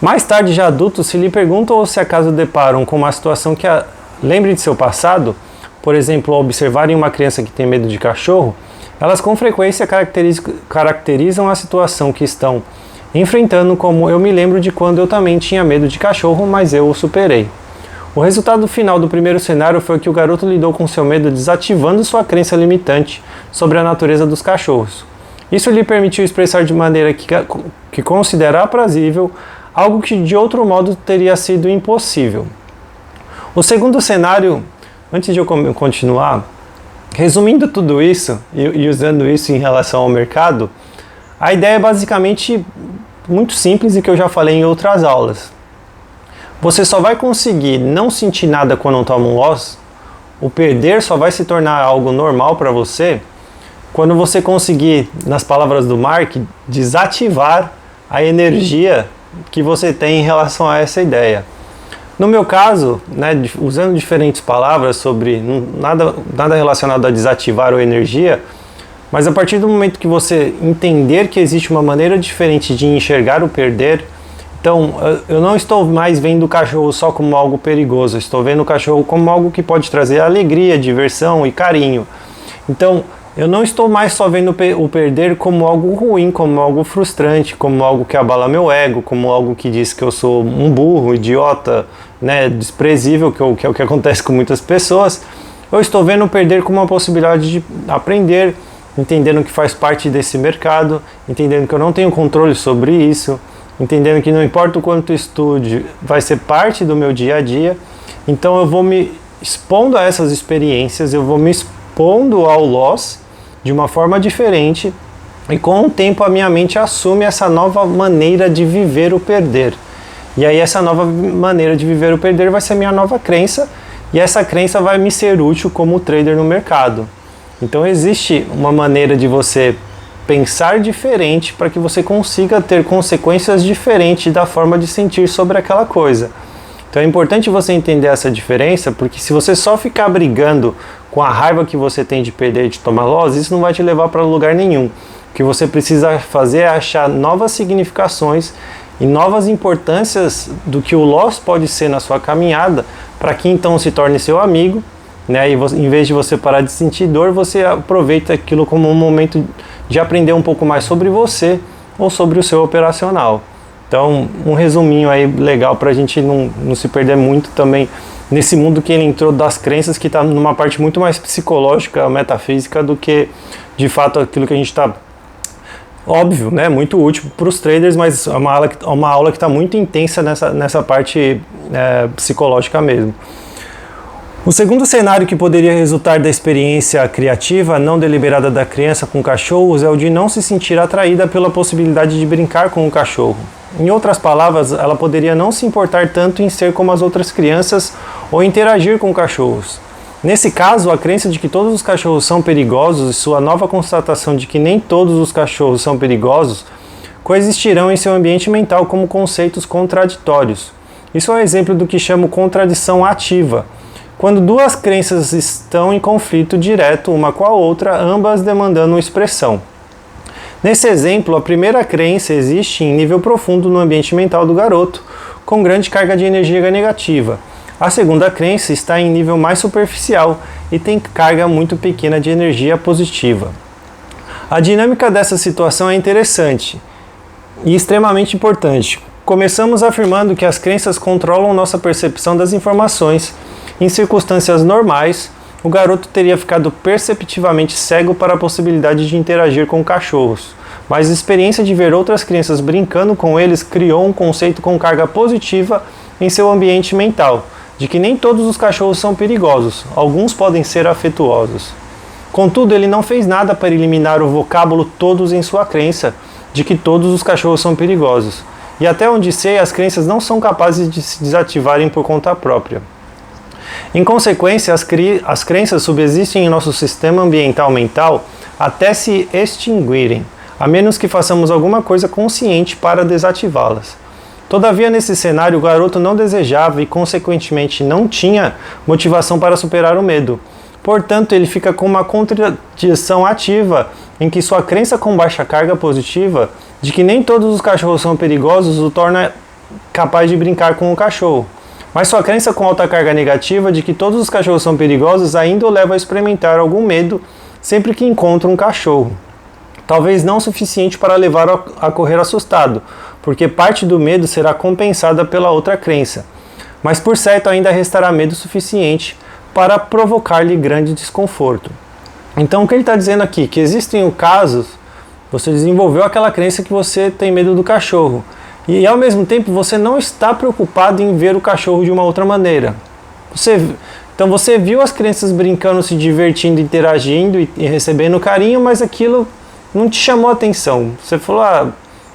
Mais tarde, já adultos, se lhe perguntam ou se acaso deparam com uma situação que lembre de seu passado, por exemplo, ao observarem uma criança que tem medo de cachorro, elas com frequência caracterizam a situação que estão enfrentando como: eu me lembro de quando eu também tinha medo de cachorro, mas eu o superei. O resultado final do primeiro cenário foi que o garoto lidou com seu medo desativando sua crença limitante sobre a natureza dos cachorros. Isso lhe permitiu expressar de maneira que considera aprazível algo que de outro modo teria sido impossível. O segundo cenário, antes de eu continuar, resumindo tudo isso e usando isso em relação ao mercado, a ideia é basicamente muito simples e que eu já falei em outras aulas. Você só vai conseguir não sentir nada quando toma um loss, o perder só vai se tornar algo normal para você quando você conseguir, nas palavras do Mark, desativar a energia que você tem em relação a essa ideia. No meu caso, usando diferentes palavras sobre nada relacionado a desativar ou energia, mas a partir do momento que você entender que existe uma maneira diferente de enxergar o perder, então eu não estou mais vendo o cachorro só como algo perigoso, eu estou vendo o cachorro como algo que pode trazer alegria, diversão e carinho. Então eu não estou mais só vendo o perder como algo ruim, como algo frustrante, como algo que abala meu ego, como algo que diz que eu sou um burro, idiota, desprezível, que é o que acontece com muitas pessoas. Eu estou vendo o perder como uma possibilidade de aprender, entendendo que faz parte desse mercado, entendendo que eu não tenho controle sobre isso, entendendo que não importa o quanto estude, vai ser parte do meu dia a dia. Então eu vou me expondo a essas experiências, eu vou me expondo ao loss de uma forma diferente, e com o tempo a minha mente assume essa nova maneira de viver o perder. E aí essa nova maneira de viver o perder vai ser minha nova crença, e essa crença vai me ser útil como trader no mercado. Então existe uma maneira de você pensar diferente para que você consiga ter consequências diferentes da forma de sentir sobre aquela coisa. Então é importante você entender essa diferença, porque se você só ficar brigando com a raiva que você tem de perder e de tomar loss, isso não vai te levar para lugar nenhum. O que você precisa fazer é achar novas significações e novas importâncias do que o loss pode ser na sua caminhada, para que então se torne seu amigo, né? E você, em vez de você parar de sentir dor, você aproveita aquilo como um momento de aprender um pouco mais sobre você ou sobre o seu operacional. Então, um resuminho aí legal para a gente não se perder muito também nesse mundo que ele entrou das crenças, que está numa parte muito mais psicológica, metafísica, do que de fato aquilo que a gente está... Óbvio, né? Muito útil para os traders, mas é uma aula que está muito intensa nessa parte psicológica mesmo. O segundo cenário que poderia resultar da experiência criativa não deliberada da criança com cachorros é o de não se sentir atraída pela possibilidade de brincar com o cachorro. Em outras palavras, ela poderia não se importar tanto em ser como as outras crianças ou interagir com cachorros. Nesse caso, a crença de que todos os cachorros são perigosos e sua nova constatação de que nem todos os cachorros são perigosos coexistirão em seu ambiente mental como conceitos contraditórios. Isso é um exemplo do que chamo contradição ativa. Quando duas crenças estão em conflito direto uma com a outra, ambas demandando uma expressão. Nesse exemplo, a primeira crença existe em nível profundo no ambiente mental do garoto, com grande carga de energia negativa. A segunda crença está em nível mais superficial e tem carga muito pequena de energia positiva. A dinâmica dessa situação é interessante e extremamente importante. Começamos afirmando que as crenças controlam nossa percepção das informações. Em circunstâncias normais, o garoto teria ficado perceptivamente cego para a possibilidade de interagir com cachorros, mas a experiência de ver outras crianças brincando com eles criou um conceito com carga positiva em seu ambiente mental, de que nem todos os cachorros são perigosos, alguns podem ser afetuosos. Contudo, ele não fez nada para eliminar o vocábulo todos em sua crença de que todos os cachorros são perigosos, e até onde sei, as crenças não são capazes de se desativarem por conta própria. Em consequência, as crenças subsistem em nosso sistema ambiental mental até se extinguirem, a menos que façamos alguma coisa consciente para desativá-las. Todavia, nesse cenário, o garoto não desejava e, consequentemente, não tinha motivação para superar o medo. Portanto, ele fica com uma contradição ativa em que sua crença com baixa carga positiva de que nem todos os cachorros são perigosos o torna capaz de brincar com o cachorro. Mas sua crença com alta carga negativa de que todos os cachorros são perigosos ainda o leva a experimentar algum medo sempre que encontra um cachorro. Talvez não o suficiente para levá-lo a correr assustado, porque parte do medo será compensada pela outra crença. Mas por certo ainda restará medo suficiente para provocar-lhe grande desconforto. Então o que ele está dizendo aqui? Que existem casos, você desenvolveu aquela crença que você tem medo do cachorro. E ao mesmo tempo você não está preocupado em ver o cachorro de uma outra maneira. Então você viu as crianças brincando, se divertindo, interagindo e recebendo carinho, mas aquilo não te chamou a atenção. Você falou,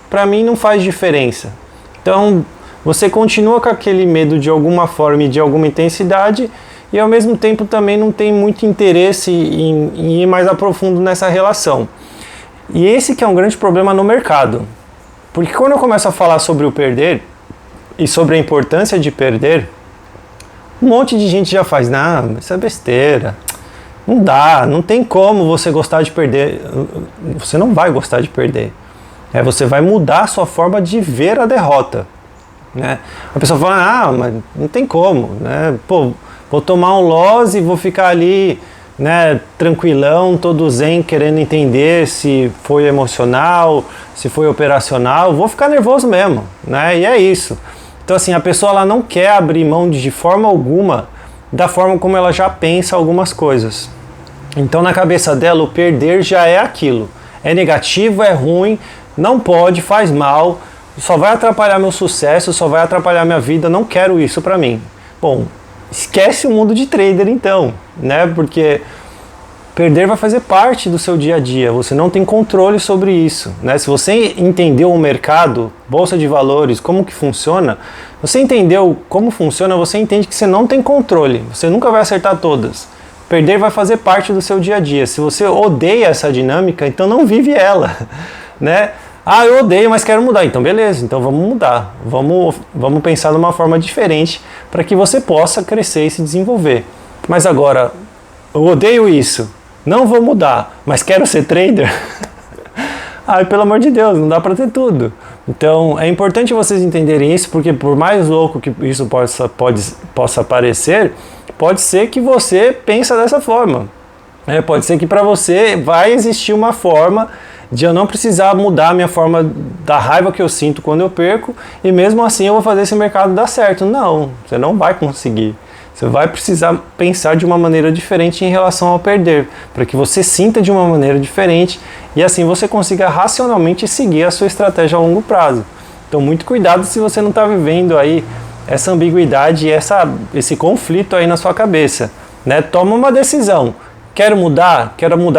para mim não faz diferença. Então você continua com aquele medo de alguma forma e de alguma intensidade e ao mesmo tempo também não tem muito interesse em ir mais a profundo nessa relação. E esse que é um grande problema no mercado. Porque quando eu começo a falar sobre o perder e sobre a importância de perder, um monte de gente já faz, não, isso é besteira, não dá, não tem como você gostar de perder, você não vai gostar de perder, você vai mudar a sua forma de ver a derrota. Né? A pessoa fala, mas não tem como, né? Pô, vou tomar um loss e vou ficar ali, né, tranquilão, todo zen, querendo entender se foi emocional, se foi operacional, vou ficar nervoso mesmo, né? E é isso. Então assim, a pessoa ela não quer abrir mão de forma alguma da forma como ela já pensa algumas coisas. Então na cabeça dela o perder já é aquilo, é negativo, é ruim, não pode, faz mal, só vai atrapalhar meu sucesso, só vai atrapalhar minha vida, não quero isso pra mim. Bom, esquece o mundo de trader então, né? Porque perder vai fazer parte do seu dia a dia, você não tem controle sobre isso, né? Se você entendeu o mercado, bolsa de valores, como que funciona, você entendeu como funciona, você entende que você não tem controle, você nunca vai acertar todas. Perder vai fazer parte do seu dia a dia. Se você odeia essa dinâmica, então não vive ela, né? Ah, eu odeio, mas quero mudar. Então beleza, então vamos mudar. Vamos pensar numa forma diferente para que você possa crescer e se desenvolver. Mas agora, eu odeio isso, não vou mudar, mas quero ser trader? Ai, pelo amor de Deus, não dá para ter tudo. Então é importante vocês entenderem isso, porque por mais louco que isso possa parecer, pode ser que você pensa dessa forma. Pode ser que para você vai existir uma forma de eu não precisar mudar a minha forma da raiva que eu sinto quando eu perco, e mesmo assim eu vou fazer esse mercado dar certo. Não, você não vai conseguir. Você vai precisar pensar de uma maneira diferente em relação ao perder, para que você sinta de uma maneira diferente e assim você consiga racionalmente seguir a sua estratégia a longo prazo. Então muito cuidado se você não está vivendo aí essa ambiguidade e esse conflito aí na sua cabeça, né? Toma uma decisão. Quero mudar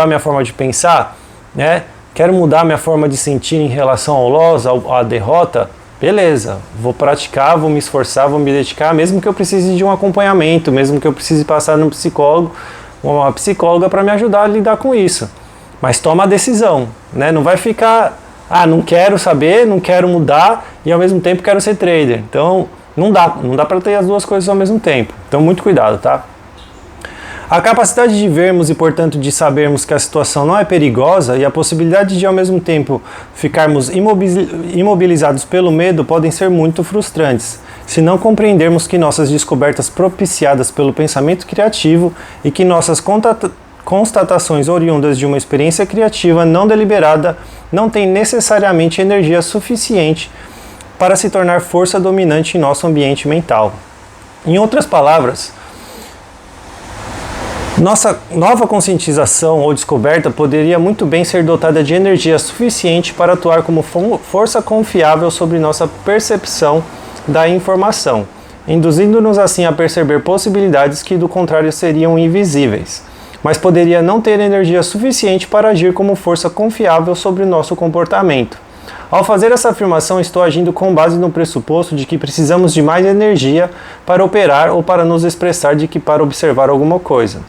minha forma de pensar, né? Quero mudar minha forma de sentir em relação ao loss, à derrota. Beleza, vou praticar, vou me esforçar, vou me dedicar, mesmo que eu precise de um acompanhamento, mesmo que eu precise passar num psicólogo, uma psicóloga para me ajudar a lidar com isso. Mas toma a decisão, né? Não vai ficar, não quero saber, não quero mudar e ao mesmo tempo quero ser trader. Então não dá para ter as duas coisas ao mesmo tempo. Então muito cuidado, tá? A capacidade de vermos e, portanto, de sabermos que a situação não é perigosa e a possibilidade de, ao mesmo tempo, ficarmos imobilizados pelo medo podem ser muito frustrantes, se não compreendermos que nossas descobertas propiciadas pelo pensamento criativo e que nossas constatações oriundas de uma experiência criativa não deliberada não têm necessariamente energia suficiente para se tornar força dominante em nosso ambiente mental. Em outras palavras, nossa nova conscientização ou descoberta poderia muito bem ser dotada de energia suficiente para atuar como força confiável sobre nossa percepção da informação, induzindo-nos assim a perceber possibilidades que do contrário seriam invisíveis, mas poderia não ter energia suficiente para agir como força confiável sobre nosso comportamento. Ao fazer essa afirmação, estou agindo com base no pressuposto de que precisamos de mais energia para operar ou para nos expressar do que para observar alguma coisa.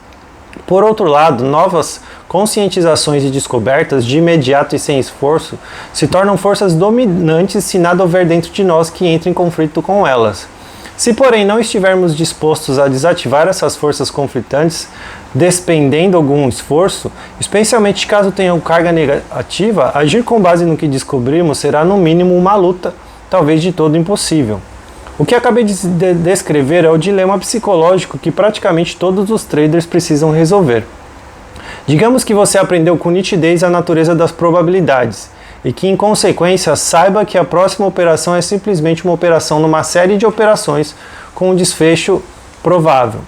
Por outro lado, novas conscientizações e descobertas, de imediato e sem esforço, se tornam forças dominantes se nada houver dentro de nós que entre em conflito com elas. Se, porém, não estivermos dispostos a desativar essas forças conflitantes, despendendo algum esforço, especialmente caso tenham carga negativa, agir com base no que descobrimos será, no mínimo, uma luta, talvez de todo impossível. O que acabei de descrever é o dilema psicológico que praticamente todos os traders precisam resolver. Digamos que você aprendeu com nitidez a natureza das probabilidades e que, em consequência, saiba que a próxima operação é simplesmente uma operação numa série de operações com um desfecho provável.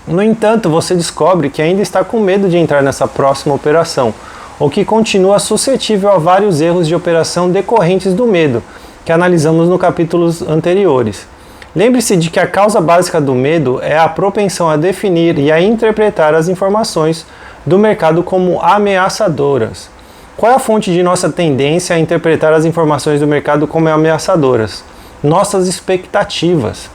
No entanto, você descobre que ainda está com medo de entrar nessa próxima operação, ou que continua suscetível a vários erros de operação decorrentes do medo, que analisamos no capítulos anteriores. Lembre-se de que a causa básica do medo é a propensão a definir e a interpretar as informações do mercado como ameaçadoras. Qual é a fonte de nossa tendência a interpretar as informações do mercado como ameaçadoras? Nossas expectativas.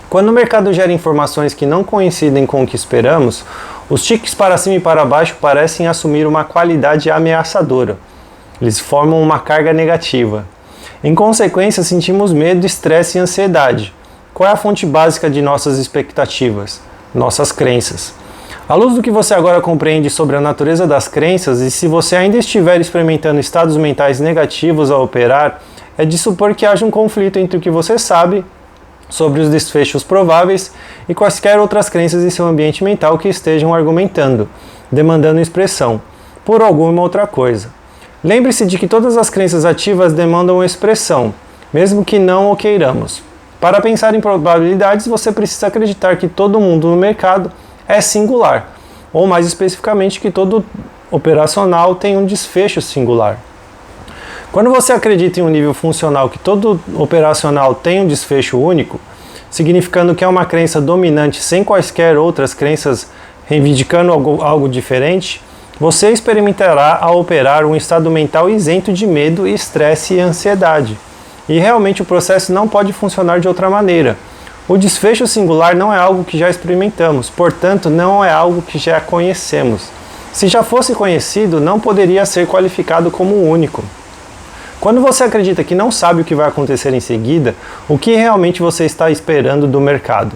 Quando o mercado gera informações que não coincidem com o que esperamos, os tiques para cima e para baixo parecem assumir uma qualidade ameaçadora. Eles formam uma carga negativa. Em consequência, sentimos medo, estresse e ansiedade. Qual é a fonte básica de nossas expectativas? Nossas crenças. À luz do que você agora compreende sobre a natureza das crenças, e se você ainda estiver experimentando estados mentais negativos ao operar, é de supor que haja um conflito entre o que você sabe sobre os desfechos prováveis e quaisquer outras crenças em seu ambiente mental que estejam argumentando, demandando expressão, por alguma outra coisa. Lembre-se de que todas as crenças ativas demandam expressão, mesmo que não o queiramos. Para pensar em probabilidades, você precisa acreditar que todo mundo no mercado é singular, ou mais especificamente que todo operacional tem um desfecho singular. Quando você acredita em um nível funcional que todo operacional tem um desfecho único, significando que é uma crença dominante sem quaisquer outras crenças reivindicando algo diferente, você experimentará ao operar um estado mental isento de medo, estresse e ansiedade. E realmente o processo não pode funcionar de outra maneira. O desfecho singular não é algo que já experimentamos, portanto não é algo que já conhecemos. Se já fosse conhecido, não poderia ser qualificado como único. Quando você acredita que não sabe o que vai acontecer em seguida, o que realmente você está esperando do mercado?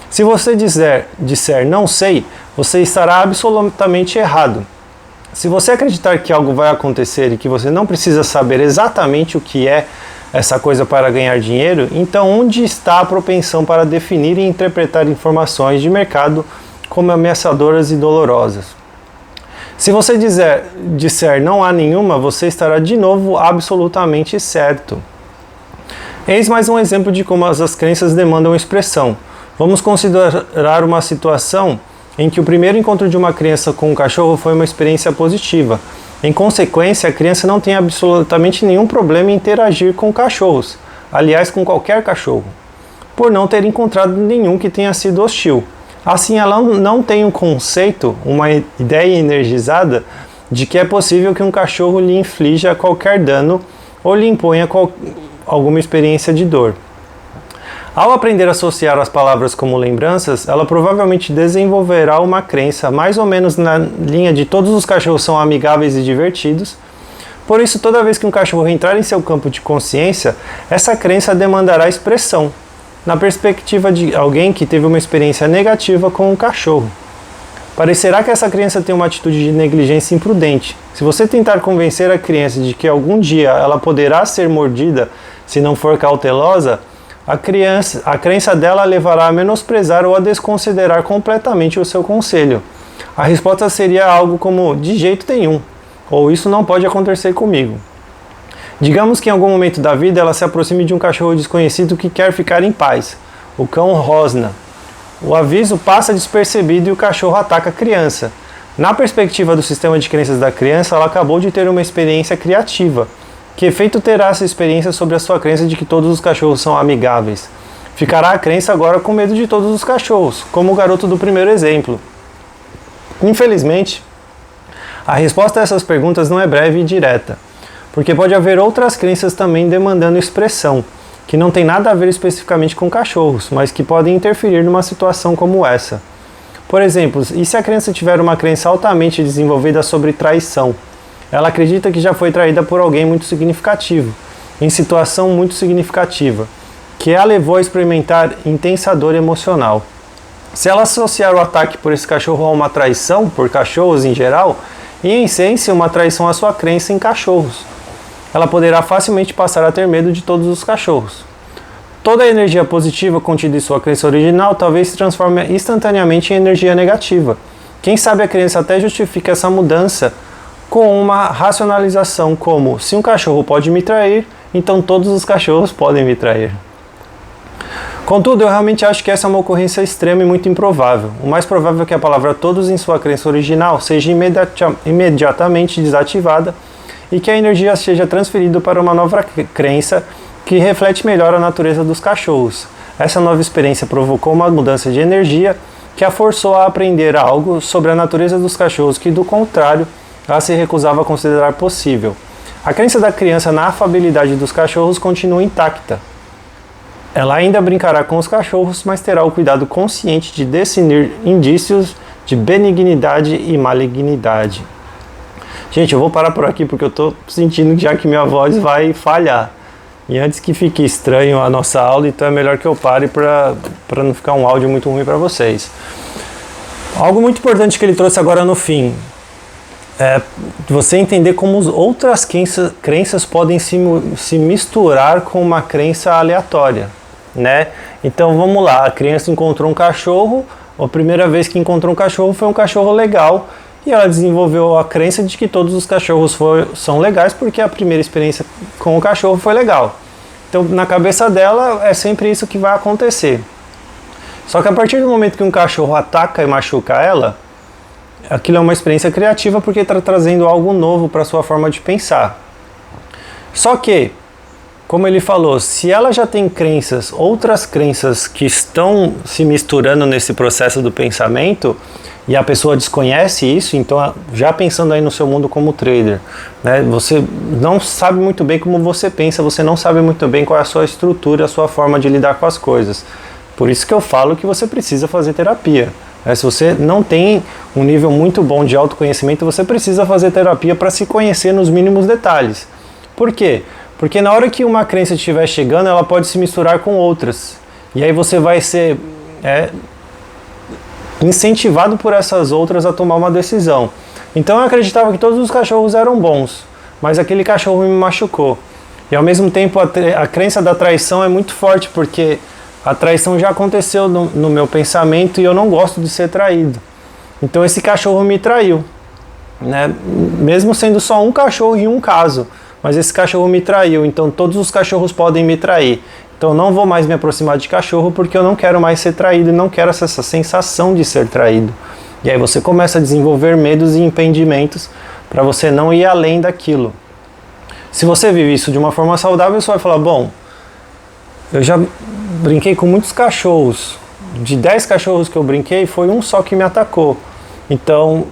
Se você disser não sei, você estará absolutamente errado. Se você acreditar que algo vai acontecer e que você não precisa saber exatamente o que é essa coisa para ganhar dinheiro, então onde está a propensão para definir e interpretar informações de mercado como ameaçadoras e dolorosas? Se você disser não há nenhuma, você estará de novo absolutamente certo. Eis mais um exemplo de como as crenças demandam expressão. Vamos considerar uma situação em que o primeiro encontro de uma criança com um cachorro foi uma experiência positiva. Em consequência, a criança não tem absolutamente nenhum problema em interagir com cachorros, aliás, com qualquer cachorro, por não ter encontrado nenhum que tenha sido hostil. Assim, ela não tem um conceito, uma ideia energizada de que é possível que um cachorro lhe inflija qualquer dano ou lhe imponha alguma experiência de dor. Ao aprender a associar as palavras como lembranças, ela provavelmente desenvolverá uma crença mais ou menos na linha de todos os cachorros são amigáveis e divertidos. Por isso, toda vez que um cachorro entrar em seu campo de consciência, essa crença demandará expressão, na perspectiva de alguém que teve uma experiência negativa com um cachorro. Parecerá que essa criança tem uma atitude de negligência imprudente. Se você tentar convencer a criança de que algum dia ela poderá ser mordida se não for cautelosa, a crença dela levará a menosprezar ou a desconsiderar completamente o seu conselho. A resposta seria algo como, de jeito nenhum, ou isso não pode acontecer comigo. Digamos que em algum momento da vida ela se aproxime de um cachorro desconhecido que quer ficar em paz, o cão rosna. O aviso passa despercebido e o cachorro ataca a criança. Na perspectiva do sistema de crenças da criança, ela acabou de ter uma experiência criativa. Que efeito terá essa experiência sobre a sua crença de que todos os cachorros são amigáveis? Ficará a crença agora com medo de todos os cachorros, como o garoto do primeiro exemplo. Infelizmente, a resposta a essas perguntas não é breve e direta, porque pode haver outras crenças também demandando expressão, que não tem nada a ver especificamente com cachorros, mas que podem interferir numa situação como essa. Por exemplo, e se a criança tiver uma crença altamente desenvolvida sobre traição? Ela acredita que já foi traída por alguém muito significativo, em situação muito significativa, que a levou a experimentar intensa dor emocional. Se ela associar o ataque por esse cachorro a uma traição, por cachorros em geral, e em essência uma traição à sua crença em cachorros, ela poderá facilmente passar a ter medo de todos os cachorros. Toda a energia positiva contida em sua crença original talvez se transforme instantaneamente em energia negativa. Quem sabe a crença até justifica essa mudança com uma racionalização como, se um cachorro pode me trair, então todos os cachorros podem me trair. Contudo, eu realmente acho que essa é uma ocorrência extrema e muito improvável. O mais provável é que a palavra todos em sua crença original seja imediatamente desativada e que a energia seja transferida para uma nova crença que reflete melhor a natureza dos cachorros. Essa nova experiência provocou uma mudança de energia que a forçou a aprender algo sobre a natureza dos cachorros que, do contrário, ela se recusava a considerar possível. A crença da criança na afabilidade dos cachorros continua intacta. Ela ainda brincará com os cachorros, mas terá o cuidado consciente de discernir indícios de benignidade e malignidade. Gente, eu vou parar por aqui porque eu estou sentindo já que minha voz vai falhar. E antes que fique estranho a nossa aula, então é melhor que eu pare para não ficar um áudio muito ruim para vocês. Algo muito importante que ele trouxe agora no fim é você entender como outras crenças podem se misturar com uma crença aleatória, né? Então vamos lá, a criança encontrou um cachorro, a primeira vez que encontrou um cachorro foi um cachorro legal, e ela desenvolveu a crença de que todos os cachorros são legais porque a primeira experiência com o cachorro foi legal. Então, na cabeça dela, é sempre isso que vai acontecer. Só que a partir do momento que um cachorro ataca e machuca ela, aquilo é uma experiência criativa porque está trazendo algo novo para a sua forma de pensar. Só que, como ele falou, se ela já tem crenças, outras crenças que estão se misturando nesse processo do pensamento, e a pessoa desconhece isso, então já pensando aí no seu mundo como trader, né, você não sabe muito bem como você pensa, você não sabe muito bem qual é a sua estrutura, a sua forma de lidar com as coisas. Por isso que eu falo que você precisa fazer terapia. Se você não tem um nível muito bom de autoconhecimento, você precisa fazer terapia para se conhecer nos mínimos detalhes. Por quê? Porque na hora que uma crença estiver chegando, ela pode se misturar com outras. E aí você vai ser incentivado por essas outras a tomar uma decisão. Então eu acreditava que todos os cachorros eram bons, mas aquele cachorro me machucou. E ao mesmo tempo a crença da traição é muito forte, porque a traição já aconteceu no meu pensamento e eu não gosto de ser traído. Então esse cachorro me traiu, né? Mesmo sendo só um cachorro em um caso, mas esse cachorro me traiu, então todos os cachorros podem me trair. Então eu não vou mais me aproximar de cachorro porque eu não quero mais ser traído e não quero essa sensação de ser traído. E aí você começa a desenvolver medos e impedimentos para você não ir além daquilo. Se você vive isso de uma forma saudável, você vai falar, bom, eu já brinquei com muitos cachorros. De 10 cachorros que eu brinquei, foi um só que me atacou. Então,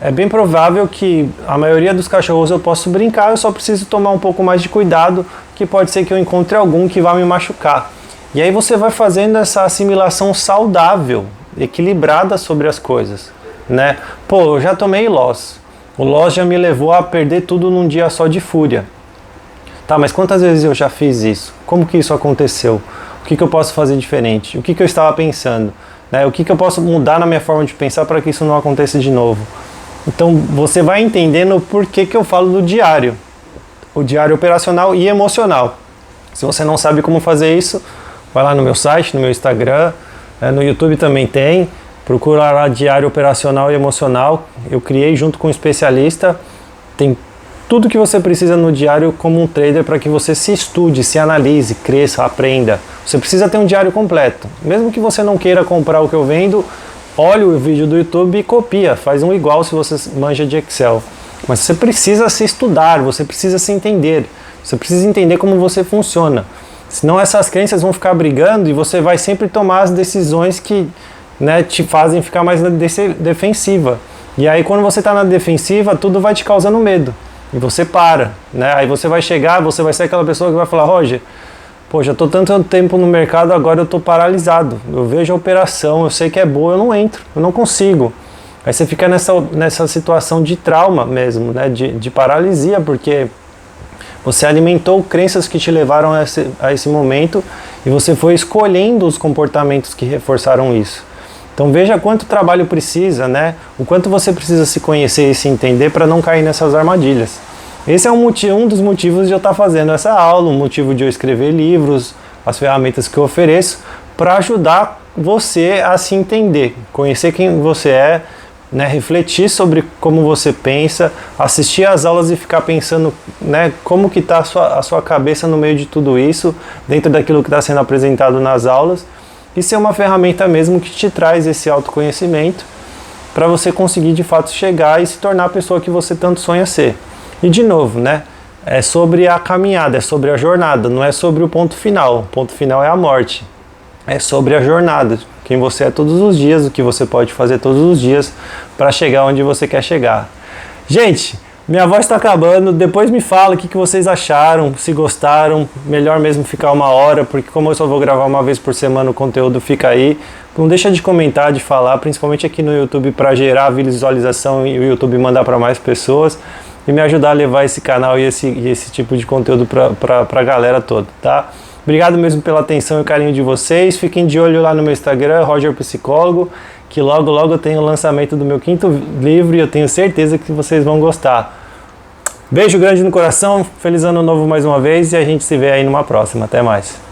é bem provável que a maioria dos cachorros eu posso brincar, eu só preciso tomar um pouco mais de cuidado, que pode ser que eu encontre algum que vai me machucar. E aí você vai fazendo essa assimilação saudável, equilibrada sobre as coisas, né? Pô, eu já tomei loss. O loss já me levou a perder tudo num dia só de fúria. Tá, mas quantas vezes eu já fiz isso? Como que isso aconteceu? O que eu posso fazer diferente? O que eu estava pensando? Né? O que eu posso mudar na minha forma de pensar para que isso não aconteça de novo? Então você vai entendendo o porquê que eu falo do diário. O diário operacional e emocional. Se você não sabe como fazer isso, vai lá no meu site, no meu Instagram, no YouTube também tem. Procura lá diário operacional e emocional. Eu criei junto com um especialista. Tem tudo que você precisa no diário como um trader para que você se estude, se analise, cresça, aprenda. Você precisa ter um diário completo. Mesmo que você não queira comprar o que eu vendo, olha o vídeo do YouTube e copia, faz um igual se você manja de Excel. Mas você precisa se estudar, você precisa se entender, você precisa entender como você funciona. Senão essas crenças vão ficar brigando e você vai sempre tomar as decisões que, né, te fazem ficar mais na defensiva. E aí quando você está na defensiva, tudo vai te causando medo. E você para, né? Aí você vai chegar, você vai ser aquela pessoa que vai falar, Roger, pô, já estou tanto tempo no mercado, agora eu estou paralisado. Eu vejo a operação, eu sei que é boa, eu não entro, eu não consigo. Aí você fica nessa situação de trauma mesmo, né? De paralisia, porque você alimentou crenças que te levaram a esse momento e você foi escolhendo os comportamentos que reforçaram isso. Então veja quanto trabalho precisa, né? O quanto você precisa se conhecer e se entender para não cair nessas armadilhas. Esse é um dos motivos de eu estar fazendo essa aula, um motivo de eu escrever livros, as ferramentas que eu ofereço, para ajudar você a se entender, conhecer quem você é, né? Refletir sobre como você pensa, assistir às aulas e ficar pensando, né, como que está a sua cabeça no meio de tudo isso, dentro daquilo que está sendo apresentado nas aulas. Isso é uma ferramenta mesmo que te traz esse autoconhecimento para você conseguir de fato chegar e se tornar a pessoa que você tanto sonha ser. E de novo, né? É sobre a caminhada, é sobre a jornada, não é sobre o ponto final. O ponto final é a morte. É sobre a jornada, quem você é todos os dias, o que você pode fazer todos os dias para chegar onde você quer chegar. Gente, minha voz está acabando, depois me fala o que vocês acharam, se gostaram, melhor mesmo ficar 1 hora, porque como eu só vou gravar uma vez por semana, o conteúdo fica aí. Não deixa de comentar, de falar, principalmente aqui no YouTube, para gerar visualização e o YouTube mandar para mais pessoas e me ajudar a levar esse canal e esse tipo de conteúdo para a galera toda, tá? Obrigado mesmo pela atenção e carinho de vocês, fiquem de olho lá no meu Instagram, Roger Psicólogo, que logo eu tenho o lançamento do meu 5º livro e eu tenho certeza que vocês vão gostar. Beijo grande no coração, feliz ano novo mais uma vez e a gente se vê aí numa próxima. Até mais.